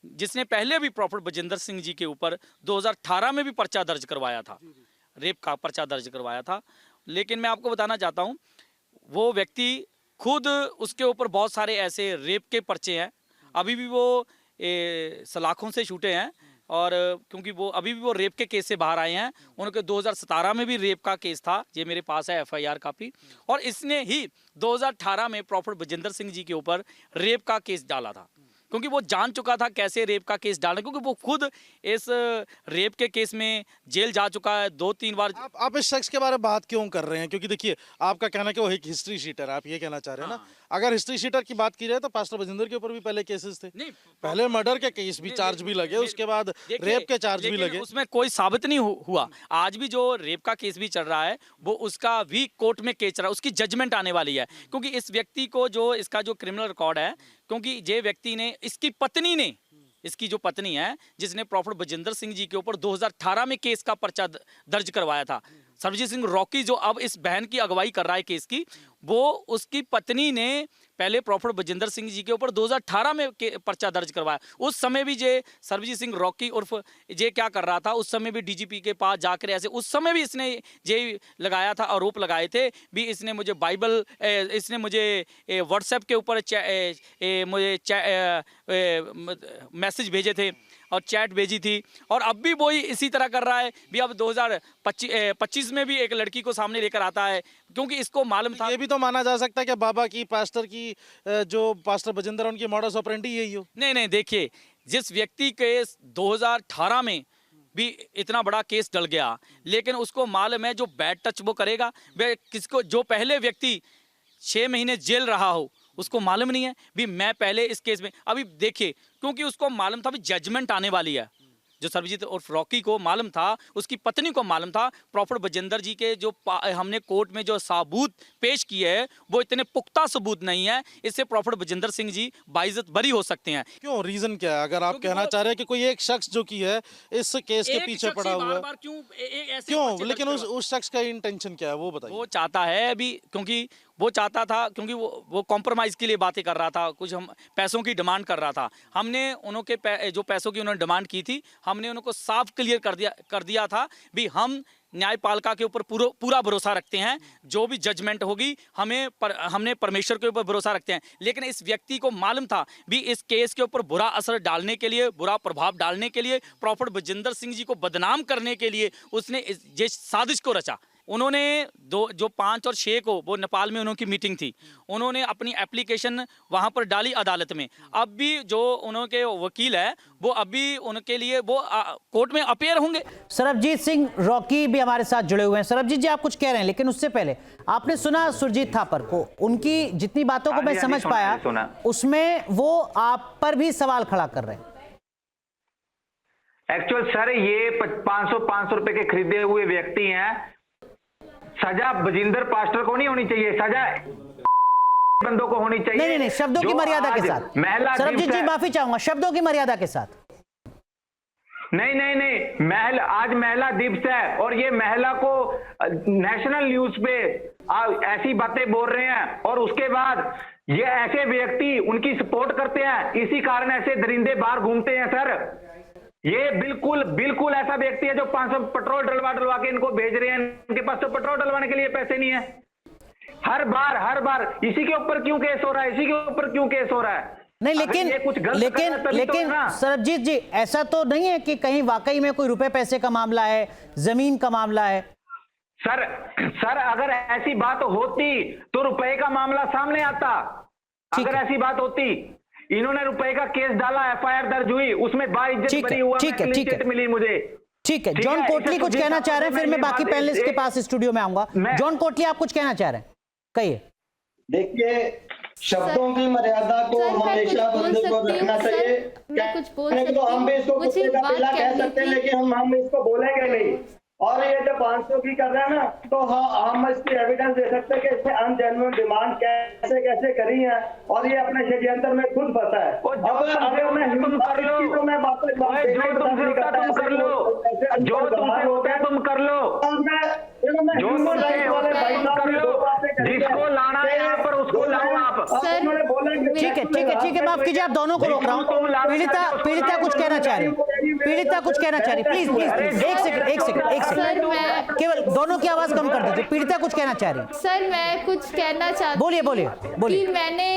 जिसने पहले भी प्रॉफिट बजिंदर सिंह जी के ऊपर 2018 में भी पर्चा दर्ज करवाया था, रेप का पर्चा दर्ज करवाया था। लेकिन मैं आपको बताना चाहता हूँ, वो व्यक्ति खुद उसके ऊपर बहुत सारे ऐसे रेप के पर्चे हैं, अभी भी वो सलाखों से छूटे हैं। और क्योंकि वो अभी भी वो रेप के केस से बाहर आए हैं। उनके 2017 में भी रेप का केस था, ये मेरे पास है FIR कापी। और इसने ही 2018 में प्रॉफिट बजिंदर सिंह जी के ऊपर रेप का केस डाला था, क्योंकि वो जान चुका था कैसे रेप का केस डालना, क्योंकि वो खुद इस रेप के केस में जेल जा चुका है 2-3 बार। आप इस शख्स के बारे में बात क्यों कर रहे हैं? क्योंकि देखिए, आपका कहना है कि वो एक हिस्ट्री शीटर है, आप ये कहना चाह रहे हैं ना? अगर हिस्ट्री शीटर की बात की जाए तो पास्टर बजिंदर के ऊपर भी पहले केसेस थे। नहीं, पहले मर्डर के केस भी चार्ज भी लगे, उसके बाद रेप के चार्ज भी लगे, उसमें कोई साबित नहीं हुआ। आज भी जो रेप का केस भी चल रहा है वो उसका भी कोर्ट में केस चल रहा है, उसकी जजमेंट आने वाली है। क्योंकि इस व्यक्ति को जो इसका जो क्रिमिनल रिकॉर्ड है, क्योंकि ये व्यक्ति ने, इसकी पत्नी ने, इसकी जो पत्नी है जिसने प्रॉफिट बजिंदर सिंह जी के ऊपर 2018 में केस का पर्चा दर्ज करवाया था, सरबजीत सिंह रॉकी जो अब इस बहन की अगुवाई कर रहा है केस की, वो उसकी पत्नी ने पहले प्रॉफिट बजिंदर सिंह जी के ऊपर 2018 में पर्चा दर्ज करवाया। उस समय भी जे सरबजीत सिंह रॉकी उर्फ जे क्या कर रहा था, उस समय भी DGP के पास जाकर ऐसे उस समय भी इसने ये लगाया था, आरोप लगाए थे भी, इसने मुझे बाइबल, इसने मुझे व्हाट्सएप के ऊपर मुझे मैसेज भेजे थे और चैट भेजी थी। और अब भी वही इसी तरह कर रहा है भी। अब 2025 में भी एक लड़की को सामने लेकर आता है, क्योंकि इसको मालूम था। ये भी तो माना जा सकता है कि बाबा की, पास्टर की, जो पास्टर बजिंदर उनकी मॉडस ऑपरेंडी यही हो। नहीं, देखिए, जिस व्यक्ति के 2018 में भी इतना बड़ा केस डल गया, लेकिन उसको मालूम है जो बैड टच वो करेगा, वह किसको, जो पहले व्यक्ति 6 महीने जेल रहा हो, उसको मालूम नहीं है भी मैं पहले इस केस में। अभी देखिए, क्योंकि उसको मालूम था भी जजमेंट आने वाली है। जो सरबजीत और रॉकी को मालूम था, उसकी पत्नी को मालूम था, प्रॉफिट बजिंदर जी के जो हमने कोर्ट में जो सबूत पेश किए हैं वो इतने पुख्ता सबूत नहीं है, इससे प्रॉफिट बजिंदर सिंह जी बाइज्जत बरी हो सकते हैं। क्यों, रीजन क्या है? अगर आप कहना चाह रहे हैं कि कोई एक शख्स जो की है इस केस के पीछे पड़ा हुआ है, क्यों? लेकिन उस शख्स का इंटेंशन क्या है वो बताइए। वो चाहता है अभी, क्योंकि वो चाहता था, क्योंकि वो कॉम्प्रोमाइज़ के लिए बातें कर रहा था, कुछ हम पैसों की डिमांड कर रहा था। हमने उनके जो पैसों की उन्होंने डिमांड की थी, हमने उनको साफ क्लियर कर दिया था भी हम न्यायपालिका के ऊपर पूरा भरोसा रखते हैं, जो भी जजमेंट होगी हमने परमेश्वर के ऊपर भरोसा रखते हैं। लेकिन इस व्यक्ति को मालूम था भी इस केस के ऊपर बुरा असर डालने के लिए, बुरा प्रभाव डालने के लिए, प्रॉफिट बजिंदर सिंह जी को बदनाम करने के लिए उसने ये साजिश को रचा। उन्होंने जो 5 और 6 को वो नेपाल में उनकी मीटिंग थी, उन्होंने अपनी एप्लीकेशन वहां पर डाली अदालत में। अब भी जो उनके वकील है वो अभी उनके लिए वो कोर्ट में अपेयर होंगे। सरबजीत सिंह रॉकी भी हमारे साथ जुड़े हुए हैं। सरबजीत जी, आप कुछ कह रहे हैं, लेकिन उससे पहले आपने सुना सुरजीत थापर को, उनकी जितनी बातों को मैं समझ पाया उसमें वो आप पर भी सवाल खड़ा कर रहे हैं। एक्चुअल सर, ये 500 रुपए के खरीदे हुए व्यक्ति हैं। सजा बजिंदर पास्टर को नहीं होनी चाहिए, सजा बंदों को होनी चाहिए। नहीं, शब्दों की मर्यादा के साथ। सरबजीत जी, माफी चाहूंगा, शब्दों की मर्यादा के साथ। नहीं, आज महिला दिवस है और ये महिला को नेशनल न्यूज पे ऐसी बातें बोल रहे हैं, और उसके बाद ये ऐसे व्यक्ति उनकी सपोर्ट करते हैं। इसी कारण ऐसे दरिंदे बाहर घूमते हैं सर। ये बिल्कुल ऐसा व्यक्ति है जो 500 पेट्रोल डलवा के इनको भेज रहे हैं। इनके पास तो पेट्रोल डलवाने के लिए पैसे नहीं है। हर बार इसी के ऊपर क्यों केस हो रहा है, इसी के ऊपर क्यों केस हो रहा है? नहीं, लेकिन सरबजीत जी, ऐसा तो नहीं है कि कहीं वाकई में कोई रुपए पैसे का मामला है, जमीन का मामला है? सर, अगर ऐसी बात होती तो रुपए का मामला सामने आता। अगर ऐसी बात होती, इन्होंने रुपए का केस डाला, FIR दर्ज हुई, उसमें बाइज्जत बरी हुआ, क्लीन मिली मुझे। ठीक है, जॉन कोटली कुछ कहना चाह रहे हैं, फिर मैं बाकी पैनलिस्ट के पास स्टूडियो में आऊंगा। जॉन कोटली, आप कुछ कहना चाह रहे हैं, कहिए। देखिए, शब्दों की मर्यादा को हमेशा बंदे को रखना चाहिए। तो हम भी इसको कुत्ते का पिल्ला कह सकते हैं, लेकिन हम इसको बोलेंगे नहीं। और ये जो 500 की कर रहे हैं ना, तो हम इसकी एविडेंस दे सकते हैं कि इसने अनजेन्युइन डिमांड कैसे करी है, और ये अपने षड्यंत्र में खुद फंसा है। अगर मैं तो मैं वापस जिसको लाना है यहाँ पर उसको लाओ आप। ठीक है, माफ कीजिए। जी आप दोनों को रोक रहा हूँ। पीड़िता कुछ कहना चाह रही, पीड़िता कुछ कहना चाह रही, प्लीज एक सेकंड केवल दोनों की आवाज कम कर दीजिए। पीड़िता कुछ कहना चाह रही। सर मैं कुछ कहना चाहती, बोलिए कि मैंने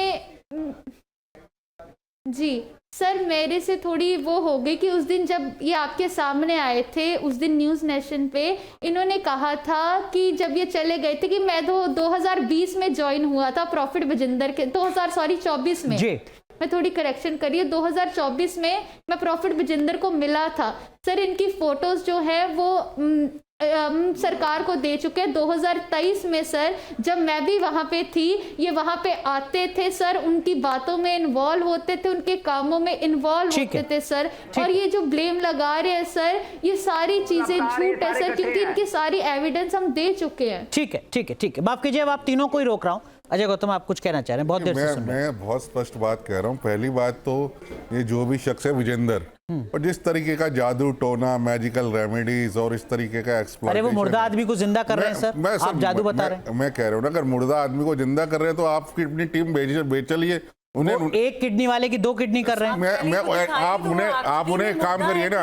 जी सर मेरे से थोड़ी वो हो गई कि उस दिन जब ये आपके सामने आए थे, उस दिन न्यूज़ नेशन पे इन्होंने कहा था कि जब ये चले गए थे कि मैं तो 2020 में ज्वाइन हुआ था प्रॉफिट बजिंदर के 24 में जी। मैं थोड़ी करेक्शन करिए, 2024 में मैं प्रॉफिट बजिंदर को मिला था। सर इनकी फोटोज जो है वो सरकार को दे चुके हैं। 2023 में सर जब मैं भी वहां पे थी, ये वहां पे आते थे सर, उनकी बातों में इन्वॉल्व होते थे, उनके कामों में इन्वॉल्व होते थे सर। और ये जो ब्लेम लगा रहे हैं सर, ये सारी चीजें झूठ है सर, क्योंकि इनकी सारी एविडेंस हम दे चुके हैं। ठीक है, माफ कीजिए अब आप तीनों को ही रोक रहा हूँ। अजय गौतम आप कुछ कहना चाह रहे हैं, बहुत देर से सुन रहे हैं। मैं बहुत स्पष्ट बात कह रहा हूँ। पहली बात तो ये जो भी शख्स है विजेंदर, और जिस तरीके का जादू टोना, मैजिकल रेमेडीज और इस तरीके का एक्सप्लॉइटेशन, अरे वो मुर्दा आदमी को जिंदा कर रहे हैं सर, आप जादू बता रहे हैं। मैं कह रहा हूँ ना, अगर मुर्दा आदमी को जिंदा कर रहे हैं तो आपकी अपनी टीम बेच चलिए। उन्हें एक किडनी वाले की 2 किडनी कर रहे हैं। आप उन्हें काम करिए ना,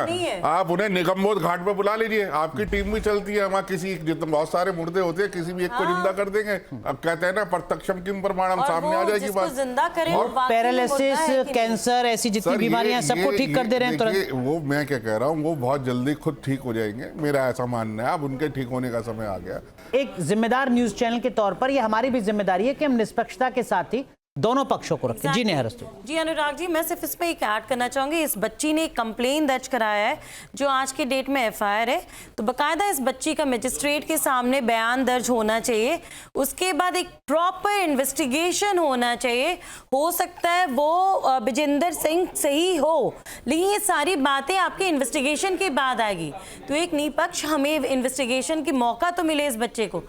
आप उन्हें निगमबोध घाट पे बुला लीजिए, आपकी टीम भी चलती है वहाँ। किसी जितने बहुत सारे मुर्दे होते हैं, किसी भी एक को जिंदा कर देंगे। अब कहते हैं ना प्रत्यक्षम किम प्रमाणम, सामने आ जाएगी बात। और पैरालिसिस, कैंसर, ऐसी जितनी बीमारियां सबको ठीक कर दे रहे हैं तुरंत। वो मैं क्या कह रहा हूँ, वो बहुत जल्दी खुद ठीक हो जाएंगे, मेरा ऐसा मानना है। अब उनके ठीक होने का समय आ गया। एक जिम्मेदार न्यूज चैनल के तौर पर ये हमारी भी जिम्मेदारी है कि हम निष्पक्षता के साथ ही दोनों पक्षों को रखें। जी नेहा रस्तोगी। जी अनुराग जी, मैं सिर्फ इसमें एक ऐड करना चाहूंगी। इस बच्ची ने एक कंप्लेन दर्ज कराया है जो आज के डेट में एफआईआर है, तो बकायदा इस बच्ची का मजिस्ट्रेट के सामने बयान दर्ज होना चाहिए। उसके बाद एक प्रॉपर इन्वेस्टिगेशन होना चाहिए। हो सकता है वो बिजेंदर सिंह सही हो, लेकिन ये सारी बातें आपके इन्वेस्टिगेशन के बाद आएगी। तो एक निष्पक्ष हमें इन्वेस्टिगेशन की मौका तो मिले इस बच्चे को।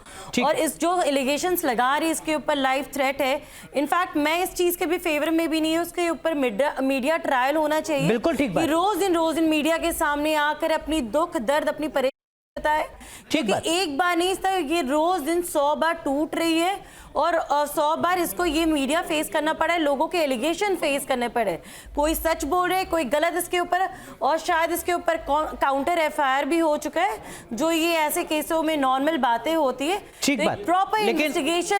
और इस जो एलिगेशंस लगा रही है इसके ऊपर लाइफ थ्रेट है। इनफैक्ट मैं इस चीज के भी फेवर में भी नहीं है, उसके ऊपर मीडिया ट्रायल होना चाहिए। बिल्कुल ठीक बात। रोज इन मीडिया के सामने आकर अपनी दुख दर्द, अपनी परेशानी बताए। क्योंकि एक बार नहीं, ये रोज दिन 100 बार टूट रही है और 100 बार इसको ये मीडिया फेस करना पड़ा है, लोगों के एलिगेशन फेस करने पड़े। कोई सच बोल रहे, कोई गलत इसके ऊपर, और शायद इसके ऊपर काउंटर एफआईआर भी हो चुका है, जो ये ऐसे केसों में नॉर्मल बातें होती है। प्रॉपर इन्वेस्टिगेशन,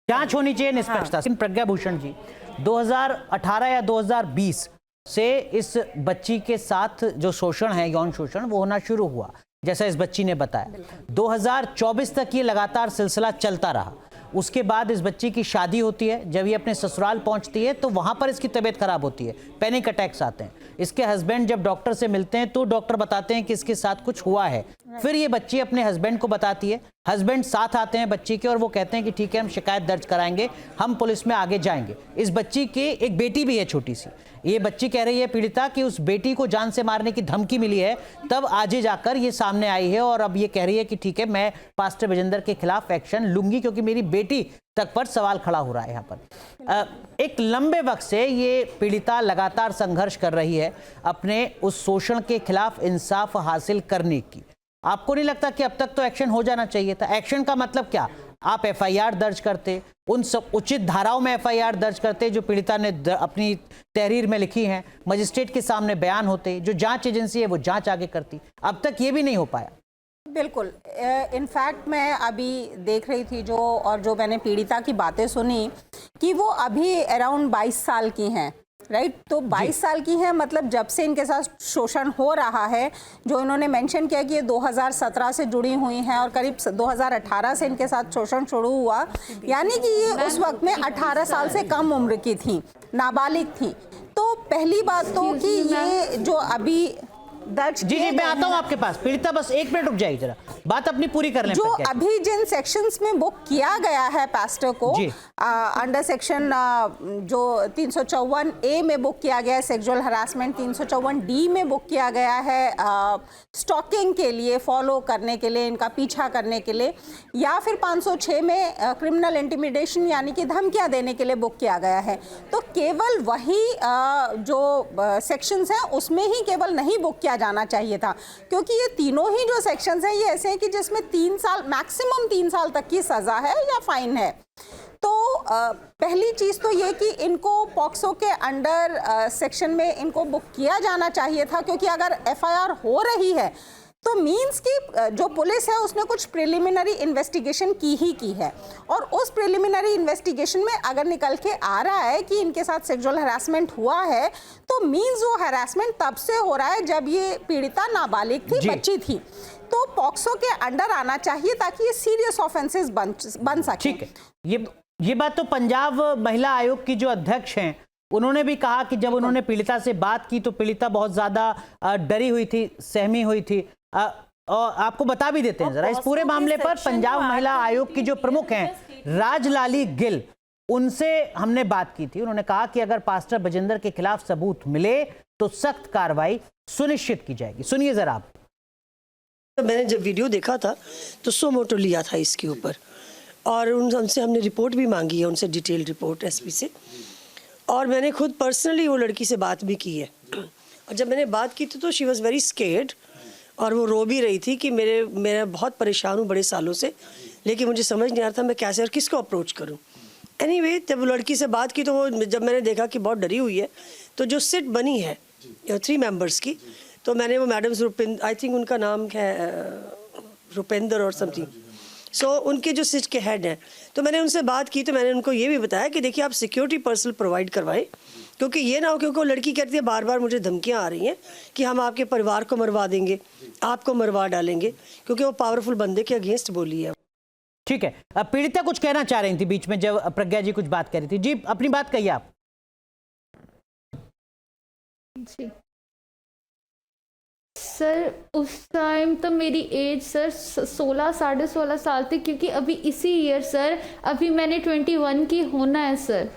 जांच होनी चाहिए, निष्पक्षता। प्रज्ञा भूषण जी, 2018 या 2020 से इस बच्ची के साथ जो शोषण है, यौन शोषण, वो होना शुरू हुआ, जैसा इस बच्ची ने बताया। 2024 तक ये लगातार सिलसिला चलता रहा। उसके बाद इस बच्ची की शादी होती है। जब ये अपने ससुराल पहुंचती है तो वहां पर इसकी तबीयत खराब होती है, पैनिक अटैक्स आते हैं। इसके हस्बैंड जब डॉक्टर से मिलते हैं तो डॉक्टर बताते हैं कि इसके साथ कुछ हुआ है। फिर ये बच्ची अपने हस्बैंड को बताती है, हस्बैंड साथ आते हैं बच्ची के और वो कहते हैं कि ठीक है हम शिकायत दर्ज कराएंगे, हम पुलिस में आगे जाएंगे। इस बच्ची की एक बेटी भी है छोटी सी। ये बच्ची कह रही है पीड़िता कि उस बेटी को जान से मारने की धमकी मिली है, तब आगे जाकर ये सामने आई है और अब ये कह रही है कि ठीक है मैं पास्टर बजिंदर के खिलाफ एक्शन लूंगी क्योंकि मेरी बेटी तक पर सवाल खड़ा हो रहा है। यहाँ पर एक लंबे वक्त से ये पीड़िता लगातार संघर्ष कर रही है अपने उस शोषण के खिलाफ इंसाफ हासिल करने की। आपको नहीं लगता कि अब तक तो एक्शन हो जाना चाहिए था? एक्शन का मतलब क्या? आप एफआईआर दर्ज करते, उन सब उचित धाराओं में एफआईआर दर्ज करते जो पीड़िता ने अपनी तहरीर में लिखी हैं, मजिस्ट्रेट के सामने बयान होते, जो जांच एजेंसी है वो जांच आगे करती। अब तक ये भी नहीं हो पाया। बिल्कुल, इनफैक्ट मैं अभी देख रही थी जो मैंने पीड़िता की बातें सुनी कि वो अभी अराउंड 22 साल की हैं, राइट? तो 22 साल की है, मतलब जब से इनके साथ शोषण हो रहा है, जो इन्होंने मेंशन किया कि ये 2017 से जुड़ी हुई हैं और करीब 2018 से इनके साथ शोषण शुरू हुआ, यानी कि ये उस वक्त में 18 साल से कम उम्र की थी, नाबालिग थी। तो पहली बात तो कि ये जो अभी दर्ज जी मैं आता हूं आपके पास। पीड़िता बस 1 मिनट रुक जाइए, जरा बात अपनी पूरी कर लें। जो अभी जिन सेक्शंस में बुक किया गया है पास्टर को, अंडर सेक्शन जो 354A में बुक किया गया है सेक्सुअल हरासमेंट, 354D में बुक किया गया है स्टॉकिंग के लिए, फॉलो करने के लिए, इनका पीछा करने के लिए, या फिर 506 में क्रिमिनल इंटिमिडेशन यानी कि धमकियां देने के लिए बुक किया गया है। तो केवल वही जो सेक्शंस हैं उसमें ही केवल नहीं बुक किया किया जाना चाहिए था, क्योंकि ये तीनों ही जो सेक्शंस हैं ये ऐसे हैं कि जिसमें 3 साल मैक्सिमम 3 साल तक की सज़ा है या फाइन है। तो पहली चीज़ तो ये कि इनको पॉक्सो के अंडर सेक्शन में इनको बुक किया जाना चाहिए था, क्योंकि अगर एफआईआर हो रही है तो मींस कि जो पुलिस है उसने कुछ प्रिलिमिनरी इन्वेस्टिगेशन की है, और उस प्रिलिमिनरी इन्वेस्टिगेशन में अगर निकल के आ रहा है कि इनके साथ सेक्सुअल हरासमेंट हुआ है तो मींस वो हरासमेंट तब से हो रहा है जब ये पीड़िता नाबालिग थी, बच्ची थी। तो पॉक्सो के अंडर आना चाहिए ताकि ये सीरियस ऑफेंसेस बन सके। ठीक है, ये बात तो पंजाब महिला आयोग की जो अध्यक्ष हैं उन्होंने भी कहा कि जब उन्होंने पीड़िता से बात की तो पीड़िता बहुत ज्यादा डरी हुई थी, सहमी हुई थी। और आपको बता भी देते हैं जरा इस पूरे मामले पर पंजाब महिला आयोग की जो प्रमुख हैं राजलाली गिल, उनसे हमने बात की थी। उन्होंने कहा कि अगर पास्टर बजिंदर के खिलाफ सबूत मिले तो सख्त कार्रवाई सुनिश्चित की जाएगी। सुनिए जरा आप। मैंने जब वीडियो देखा था तो सो मोटो लिया था इसके ऊपर, और उनसे हमने रिपोर्ट भी मांगी है, उनसे डिटेल रिपोर्ट एसपी से, और मैंने खुद पर्सनली वो लड़की से बात भी की है। और जब मैंने बात की थी तो शी वॉज़ वेरी स्केर्ड, और वो रो भी रही थी कि मैं बहुत परेशान हूँ बड़े सालों से, लेकिन मुझे समझ नहीं आ रहा था मैं कैसे और किसको अप्रोच करूँ। एनीवे, जब वो लड़की से बात की तो वो जब मैंने देखा कि बहुत डरी हुई है, तो जो सिट बनी है 3 मेंबर्स की, तो मैंने वो मैडम रुपिंदर, आई थिंक उनका नाम है रुपिंदर और समथिंग, सो उनके जो सिट के हेड हैं, तो मैंने उनसे बात की। तो मैंने उनको ये भी बताया कि देखिए आप सिक्योरिटी पर्सनल प्रोवाइड करवाएं, क्योंकि ये ना हो क्योंकि वो लड़की कहती है बार बार मुझे धमकियां आ रही हैं कि हम आपके परिवार को मरवा देंगे, आपको मरवा डालेंगे, क्योंकि वो पावरफुल बंदे के अगेंस्ट बोली है। ठीक है, अब पीड़िता कुछ कहना चाह रही थी बीच में जब प्रज्ञा जी कुछ बात कर रही थी। जी अपनी बात कहिए आप। जी सर, उस टाइम तो मेरी एज सर 16 साढ़े 16 साल थी, क्योंकि अभी इसी ईयर सर अभी मैंने 21 की होना है सर।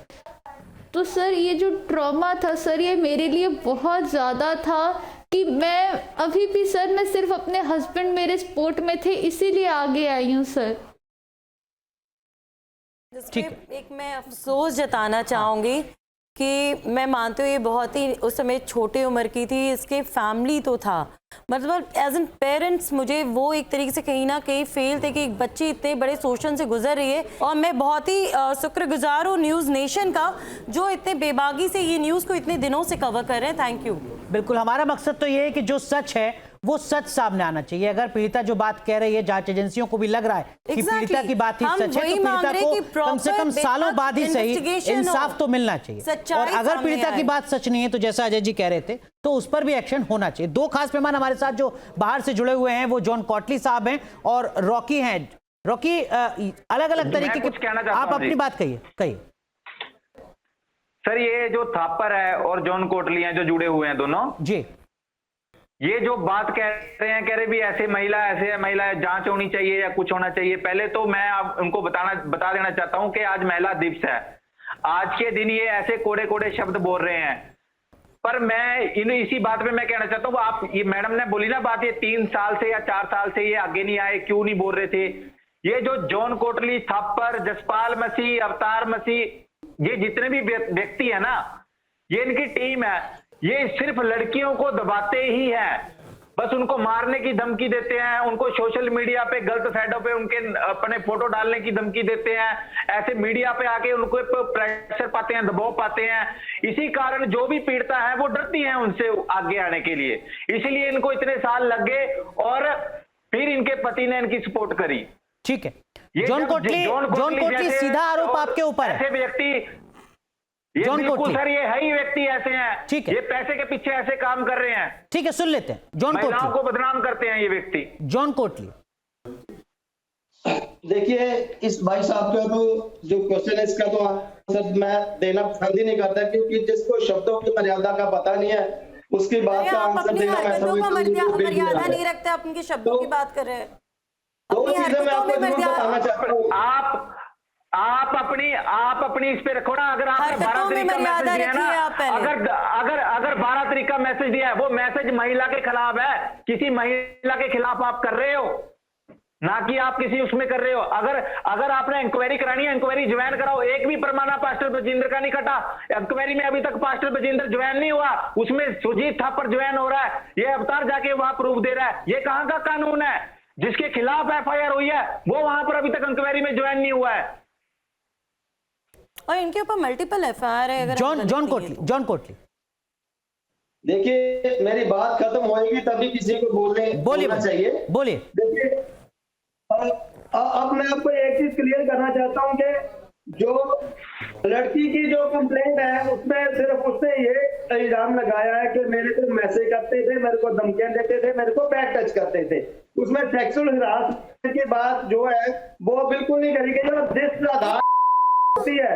तो सर ये जो ट्रॉमा था सर ये मेरे लिए बहुत ज़्यादा था कि मैं अभी भी सर मैं सिर्फ अपने हस्बैंड मेरे सपोर्ट में थे, इसीलिए आगे आई हूँ सर। एक मैं अफसोस जताना चाहूँगी कि मैं मानती हूँ ये बहुत ही उस समय छोटे उम्र की थी, इसके फैमिली तो था, मतलब एज एन पेरेंट्स मुझे वो एक तरीके से कहीं ना कहीं फेल थे कि एक बच्ची इतने बड़े शोषण से गुजर रही है। और मैं बहुत ही शुक्रगुजार हूँ न्यूज़ नेशन का जो इतने बेबागी से ये न्यूज़ को इतने दिनों से कवर कर रहे हैं। Thank you. बिल्कुल, हमारा मकसद तो ये है कि जो सच है वो सच सामने आना चाहिए। अगर पीड़िता जो बात कह रही है, जांच एजेंसियों को भी लग रहा है कि पीड़िता की बात ही सच है, तो पीड़िता को कम से कम सालों बाद ही सही इंसाफ तो मिलना चाहिए। और अगर पीड़िता की बात सच नहीं है तो जैसा अजय जी कह रहे थे तो उस पर भी एक्शन होना चाहिए। 2 खास मेहमान हमारे साथ जो बाहर से जुड़े हुए हैं वो जॉन कॉटली साहब हैं और रॉकी हैं। रॉकी, अलग अलग तरीके के आप अपनी बात कहिए। सर ये जो थापर है और जॉन कोटली हैं जो जुड़े हुए हैं दोनों जी, ये जो बात कह रहे भी ऐसे महिला जांच होनी चाहिए या कुछ होना चाहिए। पहले तो मैं आप उनको बता देना चाहता हूं कि आज महिला दिवस है। आज के दिन ये ऐसे कोड़े कोड़े शब्द बोल रहे हैं, पर मैं इसी बात पे मैं कहना चाहता हूँ, आप ये मैडम ने बोली ना बात, ये 3 साल से या 4 साल से ये आगे नहीं आए, क्यों नहीं बोल रहे थे। ये जो जॉन कोटली, थापर, जसपाल मसीह, अवतार मसीह, ये जितने भी व्यक्ति है ना, ये इनकी टीम है, ये सिर्फ लड़कियों को दबाते ही हैं, बस उनको मारने की धमकी देते हैं, उनको सोशल मीडिया पे गलत साइडों पे उनके अपने फोटो डालने की धमकी देते हैं, ऐसे मीडिया पे आके उनको प्रेशर पाते हैं, दबाव पाते हैं। इसी कारण जो भी पीड़िता है वो डरती हैं उनसे आगे आने के लिए, इसीलिए इनको इतने साल लग गए और फिर इनके पति ने इनकी सपोर्ट करी। ठीक है, जॉन कोटली सीधा आरोप आपके ऊपर है। ऐसे व्यक्ति ये बिल्कुल सर, ये है ही व्यक्ति ऐसे हैं, ठीक है, ये पैसे के पीछे ऐसे काम कर रहे हैं। ठीक है, सुन लेते हैं जॉन कोटली। महिलाओं को बदनाम करते हैं ये व्यक्ति। जॉन कोटली, देखिए इस भाई साहब का तो जो क्वेश्चन है इसका तो आंसर मैं देना पसंद ही नहीं करता, क्योंकि जिसको शब्दों की मर्यादा का पता नहीं है उसकी बात का आंसर देना मैं समझता हूं मर्यादा नहीं रखते, आप उनके शब्दों की बात कर रहे हैं। 2 चीजें मैं आपको बताना चाहता हूं। आप अपनी इस पे रखो ना। अगर आपने 12 तारीख का मैसेज दिया ना, अगर 12 तारीख का मैसेज दिया है, वो मैसेज महिला के खिलाफ है, किसी महिला के खिलाफ आप कर रहे हो। ना कि आप किसी उसमें कर रहे हो। अगर आपने इंक्वायरी करानी है, इंक्वायरी ज्वाइन कराओ। एक भी परमाना पास्टर बजिंदर का नहीं कटा। इंक्वायरी में अभी तक पास्टर बजिंदर ज्वाइन नहीं हुआ, उसमें सुजीत थापर ज्वाइन हो रहा है। ये अवतार जाके वहां प्रूफ दे रहा है। ये कहां का कानून है? जिसके खिलाफ FIR हुई है वो वहां पर अभी तक इंक्वायरी में ज्वाइन नहीं हुआ है। और इनके ऊपर मल्टीपल FIR है। अगर जॉन कोटली देखिए, मेरी बात खत्म होएगी तभी किसी को बोलना चाहिए। बोलिए। देखिए, अब मैं आपको एक चीज क्लियर करना चाहता हूं कि जो लड़की की जो कंप्लेंट है उसमें सिर्फ उसने ये इल्जाम लगाया है कि मेरे को मैसेज करते थे, मेरे को धमकियां देते थे, मेरे को बैक टच करते थे। उसमें सेक्सुअल हरासमेंट की बात जो है वो बिल्कुल नहीं करी गई। और जिस आधार होती है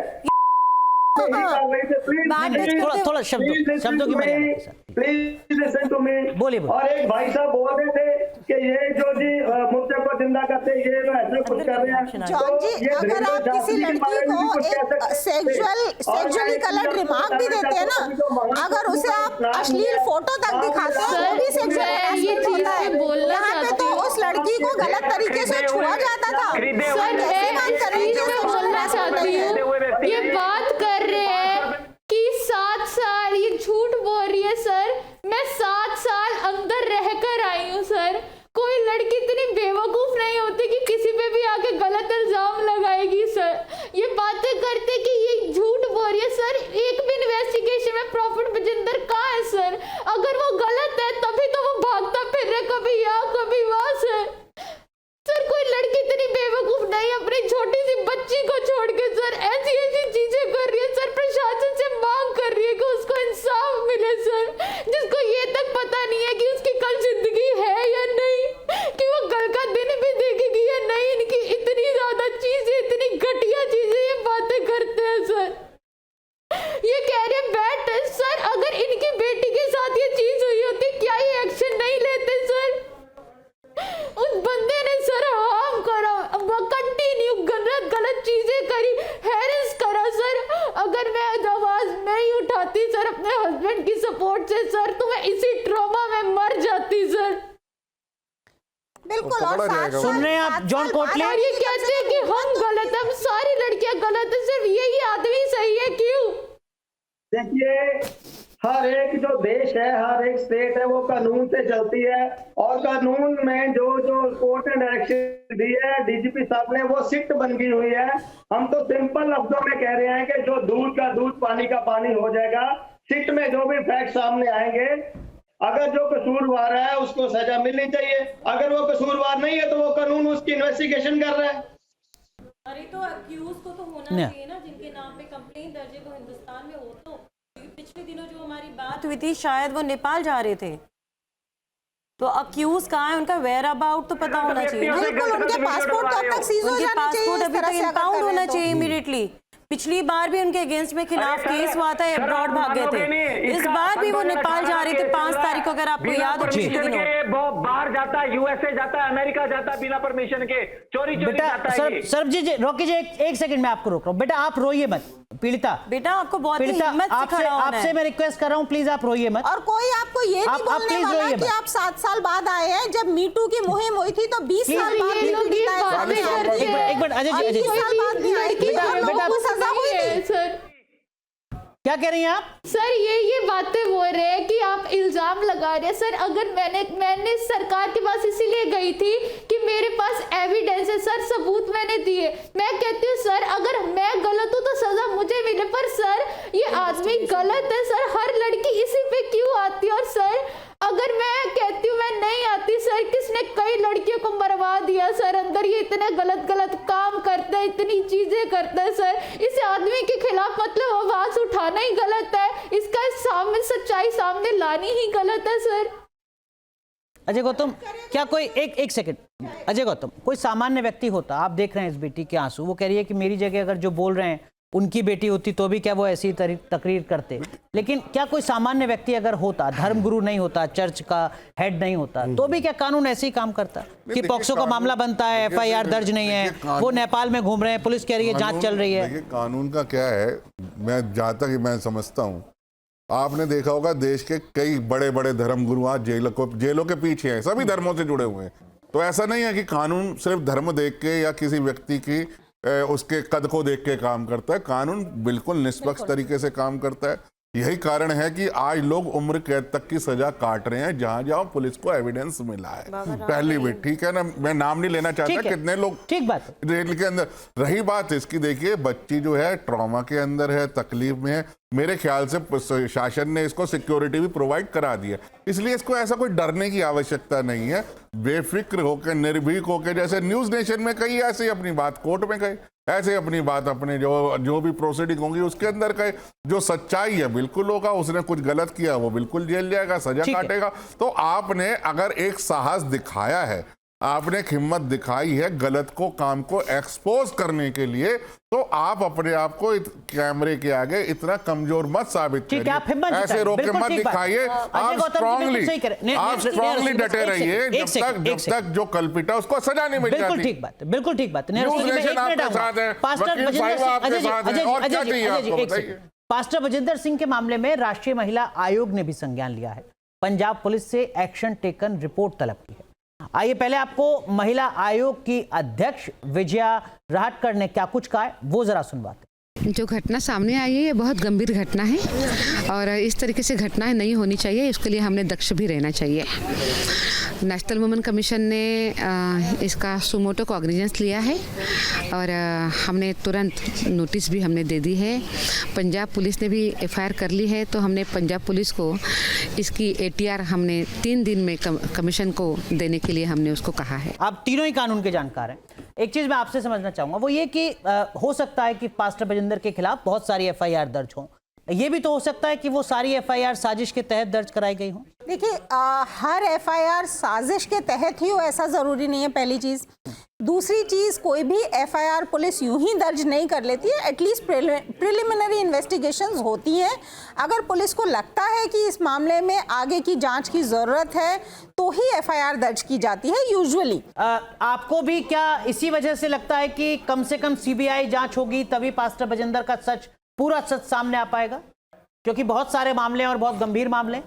थोड़ा शब्दों की प्लीज लिसन टू मी। बोलिए। और एक भाई साहब बोल रहे थे कि ये जो जी मुद्दे को जिंदा करते ये ऐसा कुछ कर रहे हैं। जॉन जी, अगर आप किसी लड़की को एक सेक्सुअली कलर्ड रिमार्क भी देते हैं ना, अगर उसे आप अश्लील फोटो तक दिखाते हैं वो भी सेक्सुअल होता है। यहाँ पे तो उस लड़की को गलत तरीके से छुआ जाता था। ये बात कर रहे हैं कि 7 साल ये झूठ बोल रही है सर। मैं 7 साल अंदर रहकर आई हूँ सर। कोई लड़की इतनी बेवकूफ नहीं होती कि किसी पे भी आके गलत इल्जाम लगाएगी सर। ये बातें करते कि ये झूठ बोल रही है सर। एक भी इन्वेस्टिगेशन में प्रॉफिट बजिंदर कहाँ है सर? अगर वो गलत है तभी तो वो भागता फिर रहा कभी यहाँ कभी वहां सर। कोई लड़की इतनी बेवकूफ नहीं अपनी छोटी सी बच्ची को छोड़ के सर ऐसी चीजें कर रही है सर। प्रशासन से मांग कर रही है कि उसको इंसाफ मिले सर, जिसको ये तक पता नहीं है कि उसकी कल जिंदगी है या नहीं, कि वो कल का दिन भी देखेगी या नहीं। इनकी इतनी ज्यादा चीजें, इतनी घटिया चीजें ये बातें करते हैं सर। ये कह रहे हैं बैठ सर, अगर इनकी बेटी के साथ ये चीज हुई होती क्या ये एक्शन नहीं लेते सर? उस बंदे ने सर हार्म करा, कंटिन्यू गलत चीजें करी, हैरेस करा सर। अगर मैं आवाज नहीं उठाती सर अपने हस्बैंड की सपोर्ट से सर तो मैं इसी ट्रॉमा में मर जाती सर। बिल्कुल। और सुन रहे हैं आप जॉन कोटली? ये कहते हैं कि हम गलत हैं, सारी लड़कियां गलत है, सिर्फ यही आदमी सही है। क्यों? देखिए, हर एक जो देश है, हर एक स्टेट है, वो कानून से चलती है। और कानून में जो कोर्ट ने डायरेक्शन दी है DGP साहब ने, वो सिट बन गई हुई है। हम तो सिंपल लफ्जों में कह रहे हैं कि जो दूध का दूध पानी का पानी हो जाएगा। सिट में जो भी फैक्ट सामने आएंगे, अगर जो कसूरवार है उसको सजा मिलनी चाहिए। अगर वो कसूरवार नहीं है तो वो कानून उसकी इन्वेस्टिगेशन कर रहा है। अरे तो अक्यूज को तो होना चाहिए ना, जिनके नाम पे कंप्लेंट दर्ज है वो हिंदुस्तान में हो। तो पिछले दिनों जो हमारी बात हुई थी शायद वो नेपाल जा रहे थे, तो अक्यूज कहाँ है? उनका वेयर अबाउट तो पता होना चाहिए। बिल्कुल, उनके पासपोर्ट तो अब तक सीज हो जाने चाहिए। उनके पासपोर्ट अभी तक इंपाउंड होना चाहिए इमीडिएटली। पिछली बार भी उनके अगेंस्ट में खिलाफ केस हुआ था, अब्रॉड भाग गए थे। इस बार भी वो नेपाल जा रहे थे 5 तारीख को, अगर आपको याद हो पिछले दिनों। वो बाहर जाता है, USA जाता है, अमेरिका जाता है बिना परमिशन के, चोरी जाता है। सर जी रोकिए, एक सेकंड में आपको रोक रहा हूँ। बेटा आप रोइए मत। पीड़िता बेटा आपको बहुत ही हिम्मत से खड़ा होना है। आपसे मैं रिक्वेस्ट कर रहा हूँ, प्लीज आप रोइए मत। और कोई आपको ये नहीं बोलने वाला कि आप 7 साल बाद आए हैं। जब मीटू की मुहिम हुई थी तो 20 साल बाद एक मिनट अजय जी, सजा हुई थी। क्या कह रही हैं आप? सर ये बातें बोल रहे हैं कि आप इल्जाम लगा रहे हैं सर। अगर मैंने सरकार के पास इसीलिए गई थी कि मेरे पास एविडेंस है सर, सबूत मैंने दिए। मैं कहती हूँ सर अगर मैं गलत हूँ तो सजा मुझे मिले, पर सर ये आदमी गलत है सर। हर लड़की इसी पे क्यों आती है? और सर अगर मैं कहती हूँ मैं नहीं आती सर, किसने कई लड़कियों को मरवा दिया सर अंदर। ये इतने गलत काम करते हैं, इतनी चीजें करते हैं सर। इस आदमी के खिलाफ मतलब आवाज उठाना ही गलत है, इसका सामने सच्चाई सामने लानी ही गलत है सर। अजय गौतम, क्या कोई एक सेकंड अजय गौतम, कोई सामान्य व्यक्ति होता, आप देख रहे हैं इस बेटी के आंसू, वो कह रही है कि मेरी जगह अगर जो बोल रहे हैं उनकी बेटी होती तो भी क्या वो ऐसी तकरीर करते। लेकिन क्या कोई सामान्य व्यक्ति अगर होता, धर्मगुरु नहीं होता, चर्च का हेड नहीं होता, तो भी क्या कानून ऐसे ही काम करता कि पॉक्सो का मामला बनता है, FIR दर्ज नहीं है, वो नेपाल में घूम रहे हैं, पुलिस कह रही है जांच चल रही है। कानून का क्या है, मैं जहां तक मैं समझता हूँ, आपने देखा होगा देश के कई बड़े बड़े धर्मगुरु आज जेलों के पीछे हैं, सभी धर्मों से जुड़े हुए हैं। तो ऐसा नहीं है कि कानून सिर्फ धर्म देख के या किसी व्यक्ति की उसके कद को देख के काम करता है। कानून बिल्कुल निष्पक्ष तरीके से काम करता है। यही कारण है कि आज लोग उम्र कैद तक की सजा काट रहे हैं जहां जहां पुलिस को एविडेंस मिला है। पहली भी ठीक है ना, मैं नाम नहीं लेना चाहता कितने लोग ठीक बात जेल के अंदर। रही बात इसकी, देखिए बच्ची जो है ट्रॉमा के अंदर है, तकलीफ में है। मेरे ख्याल से शासन ने इसको सिक्योरिटी भी प्रोवाइड करा दिया, इसलिए इसको ऐसा कोई डरने की आवश्यकता नहीं है। बेफिक्र होकर, निर्भीक होकर, जैसे न्यूज नेशन में कही ऐसे ही अपनी बात कोर्ट में कहे, ऐसे अपनी बात अपने जो भी प्रोसीडिंग होंगी उसके अंदर कहे। जो सच्चाई है बिल्कुल होगा, उसने कुछ गलत किया वो बिल्कुल जेल जाएगा, सजा काटेगा। तो आपने अगर एक साहस दिखाया है, आपने हिम्मत दिखाई है गलत को, काम को एक्सपोज करने के लिए, तो आप अपने आप को कैमरे के आगे इतना कमजोर मत साबित करिए, ऐसे रोक के मत दिखाइए। आप स्ट्रांगली डटे रहिए जब तक जो कल्पित है उसको सजा नहीं मिल जाती। ठीक बात, बिल्कुल ठीक बात। पास्टर बजिंदर सिंह के मामले में राष्ट्रीय महिला आयोग ने भी संज्ञान लिया है। पंजाब पुलिस से एक्शन टेकन रिपोर्ट तलब की है। आइए पहले आपको महिला आयोग की अध्यक्ष विजया राहटकर ने क्या कुछ कहा है वो जरा सुनवाते। जो घटना सामने आई है ये बहुत गंभीर घटना है और इस तरीके से घटनाएं नहीं होनी चाहिए, इसके लिए हमने दक्ष भी रहना चाहिए। नेशनल वुमेन कमीशन ने इसका सुमोटो कॉग्निजेंस लिया है और हमने तुरंत नोटिस भी हमने दे दी है। पंजाब पुलिस ने भी एफआईआर कर ली है, तो हमने पंजाब पुलिस को इसकी एटीआर हमने 3 दिन में कमीशन को देने के लिए हमने उसको कहा है। आप तीनों ही कानून के जानकार हैं। एक चीज मैं आपसे समझना चाहूंगा वो ये कि हो सकता है कि पास्टर बजिंदर के खिलाफ बहुत सारी एफआईआर दर्ज हों, ये भी तो हो सकता है कि वो सारी एफआईआर साजिश के तहत दर्ज कराई गई हो। देखिए हर एफआईआर साजिश के तहत ही हो ऐसा ज़रूरी नहीं है, पहली चीज़। दूसरी चीज़, कोई भी एफआईआर पुलिस यूं ही दर्ज नहीं कर लेती है, एटलीस्ट प्रिलिमिनरी इन्वेस्टिगेशंस होती हैं। अगर पुलिस को लगता है कि इस मामले में आगे की जांच की ज़रूरत है तो ही एफआईआर दर्ज की जाती है यूजुअली। आपको भी क्या इसी वजह से लगता है कि कम से कम सीबीआई जांच होगी तभी पास्टर बजिंदर का सच, पूरा सच सामने आ पाएगा, क्योंकि बहुत सारे मामले और बहुत गंभीर मामले?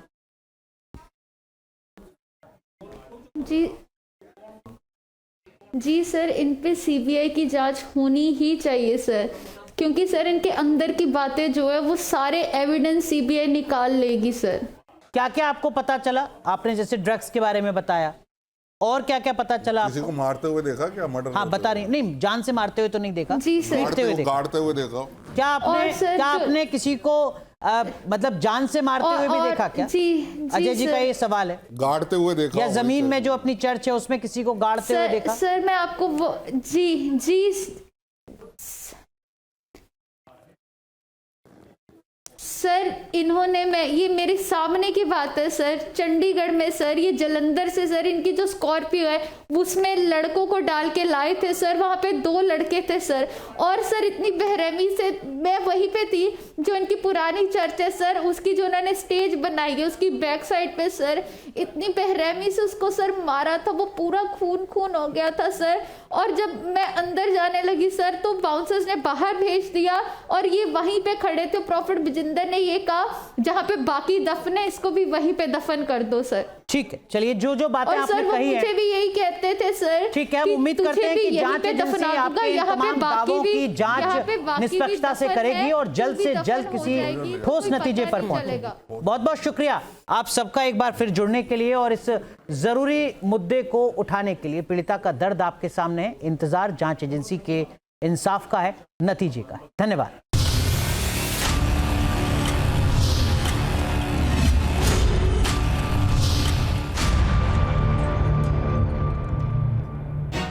जी सर, इन पे सीबीआई की जांच होनी ही चाहिए सर, क्योंकि सर इनके अंदर की बातें जो है वो सारे एविडेंस सीबीआई निकाल लेगी सर। क्या क्या आपको पता चला? आपने जैसे ड्रग्स के बारे में बताया, और क्या क्या पता चला? किसी को मारते हुए देखा क्या? मर्डर? हाँ बता रही, नहीं जान से मारते हुए तो नहीं देखा जी सर, काटते हुए देखा। क्या आपने किसी को मतलब जान से मारते हुए भी देखा क्या? जी अजय जी का ये सवाल है। गाड़ते हुए देखा या जमीन में जो अपनी चर्च है उसमें किसी को गाड़ते हुए देखा? सर मैं आपको वो जी सर, इन्होंने ये मेरे सामने की बात है सर, चंडीगढ़ में सर, ये जलंधर से सर इनकी जो स्कॉर्पियो है उसमें लड़कों को डाल के लाए थे सर, वहाँ पे 2 लड़के थे सर, और सर इतनी बेरहमी से, मैं वहीं पे थी जो इनकी पुरानी चर्च है सर, उसकी जो उन्होंने स्टेज बनाई है उसकी बैक साइड पे सर इतनी बेरहमी से उसको सर मारा था, वो पूरा खून खून हो गया था सर। और जब मैं अंदर जाने लगी सर तो बाउंसर्स ने बाहर भेज दिया और ये वहीं पे खड़े थे। प्रॉफिट बजिंदर ने ये कहा जहाँ पे बाकी दफन है इसको भी वहीं पे दफन कर दो सर। ठीक है, चलिए जो बातें आपने कही है, मुझे भी यही कहते थे सर। ठीक है, उम्मीद करते हैं कि जांच एजेंसी आपके तमाम दावों की जांच निष्पक्षता से करेगी और जल्द से जल्द किसी ठोस नतीजे पर पहुंचेगी। बहुत बहुत शुक्रिया आप सबका एक बार फिर जुड़ने के लिए और इस जरूरी मुद्दे को उठाने के लिए। पीड़िता का दर्द आपके सामने है, इंतजार जांच एजेंसी के इंसाफ का है, नतीजे का है। धन्यवाद।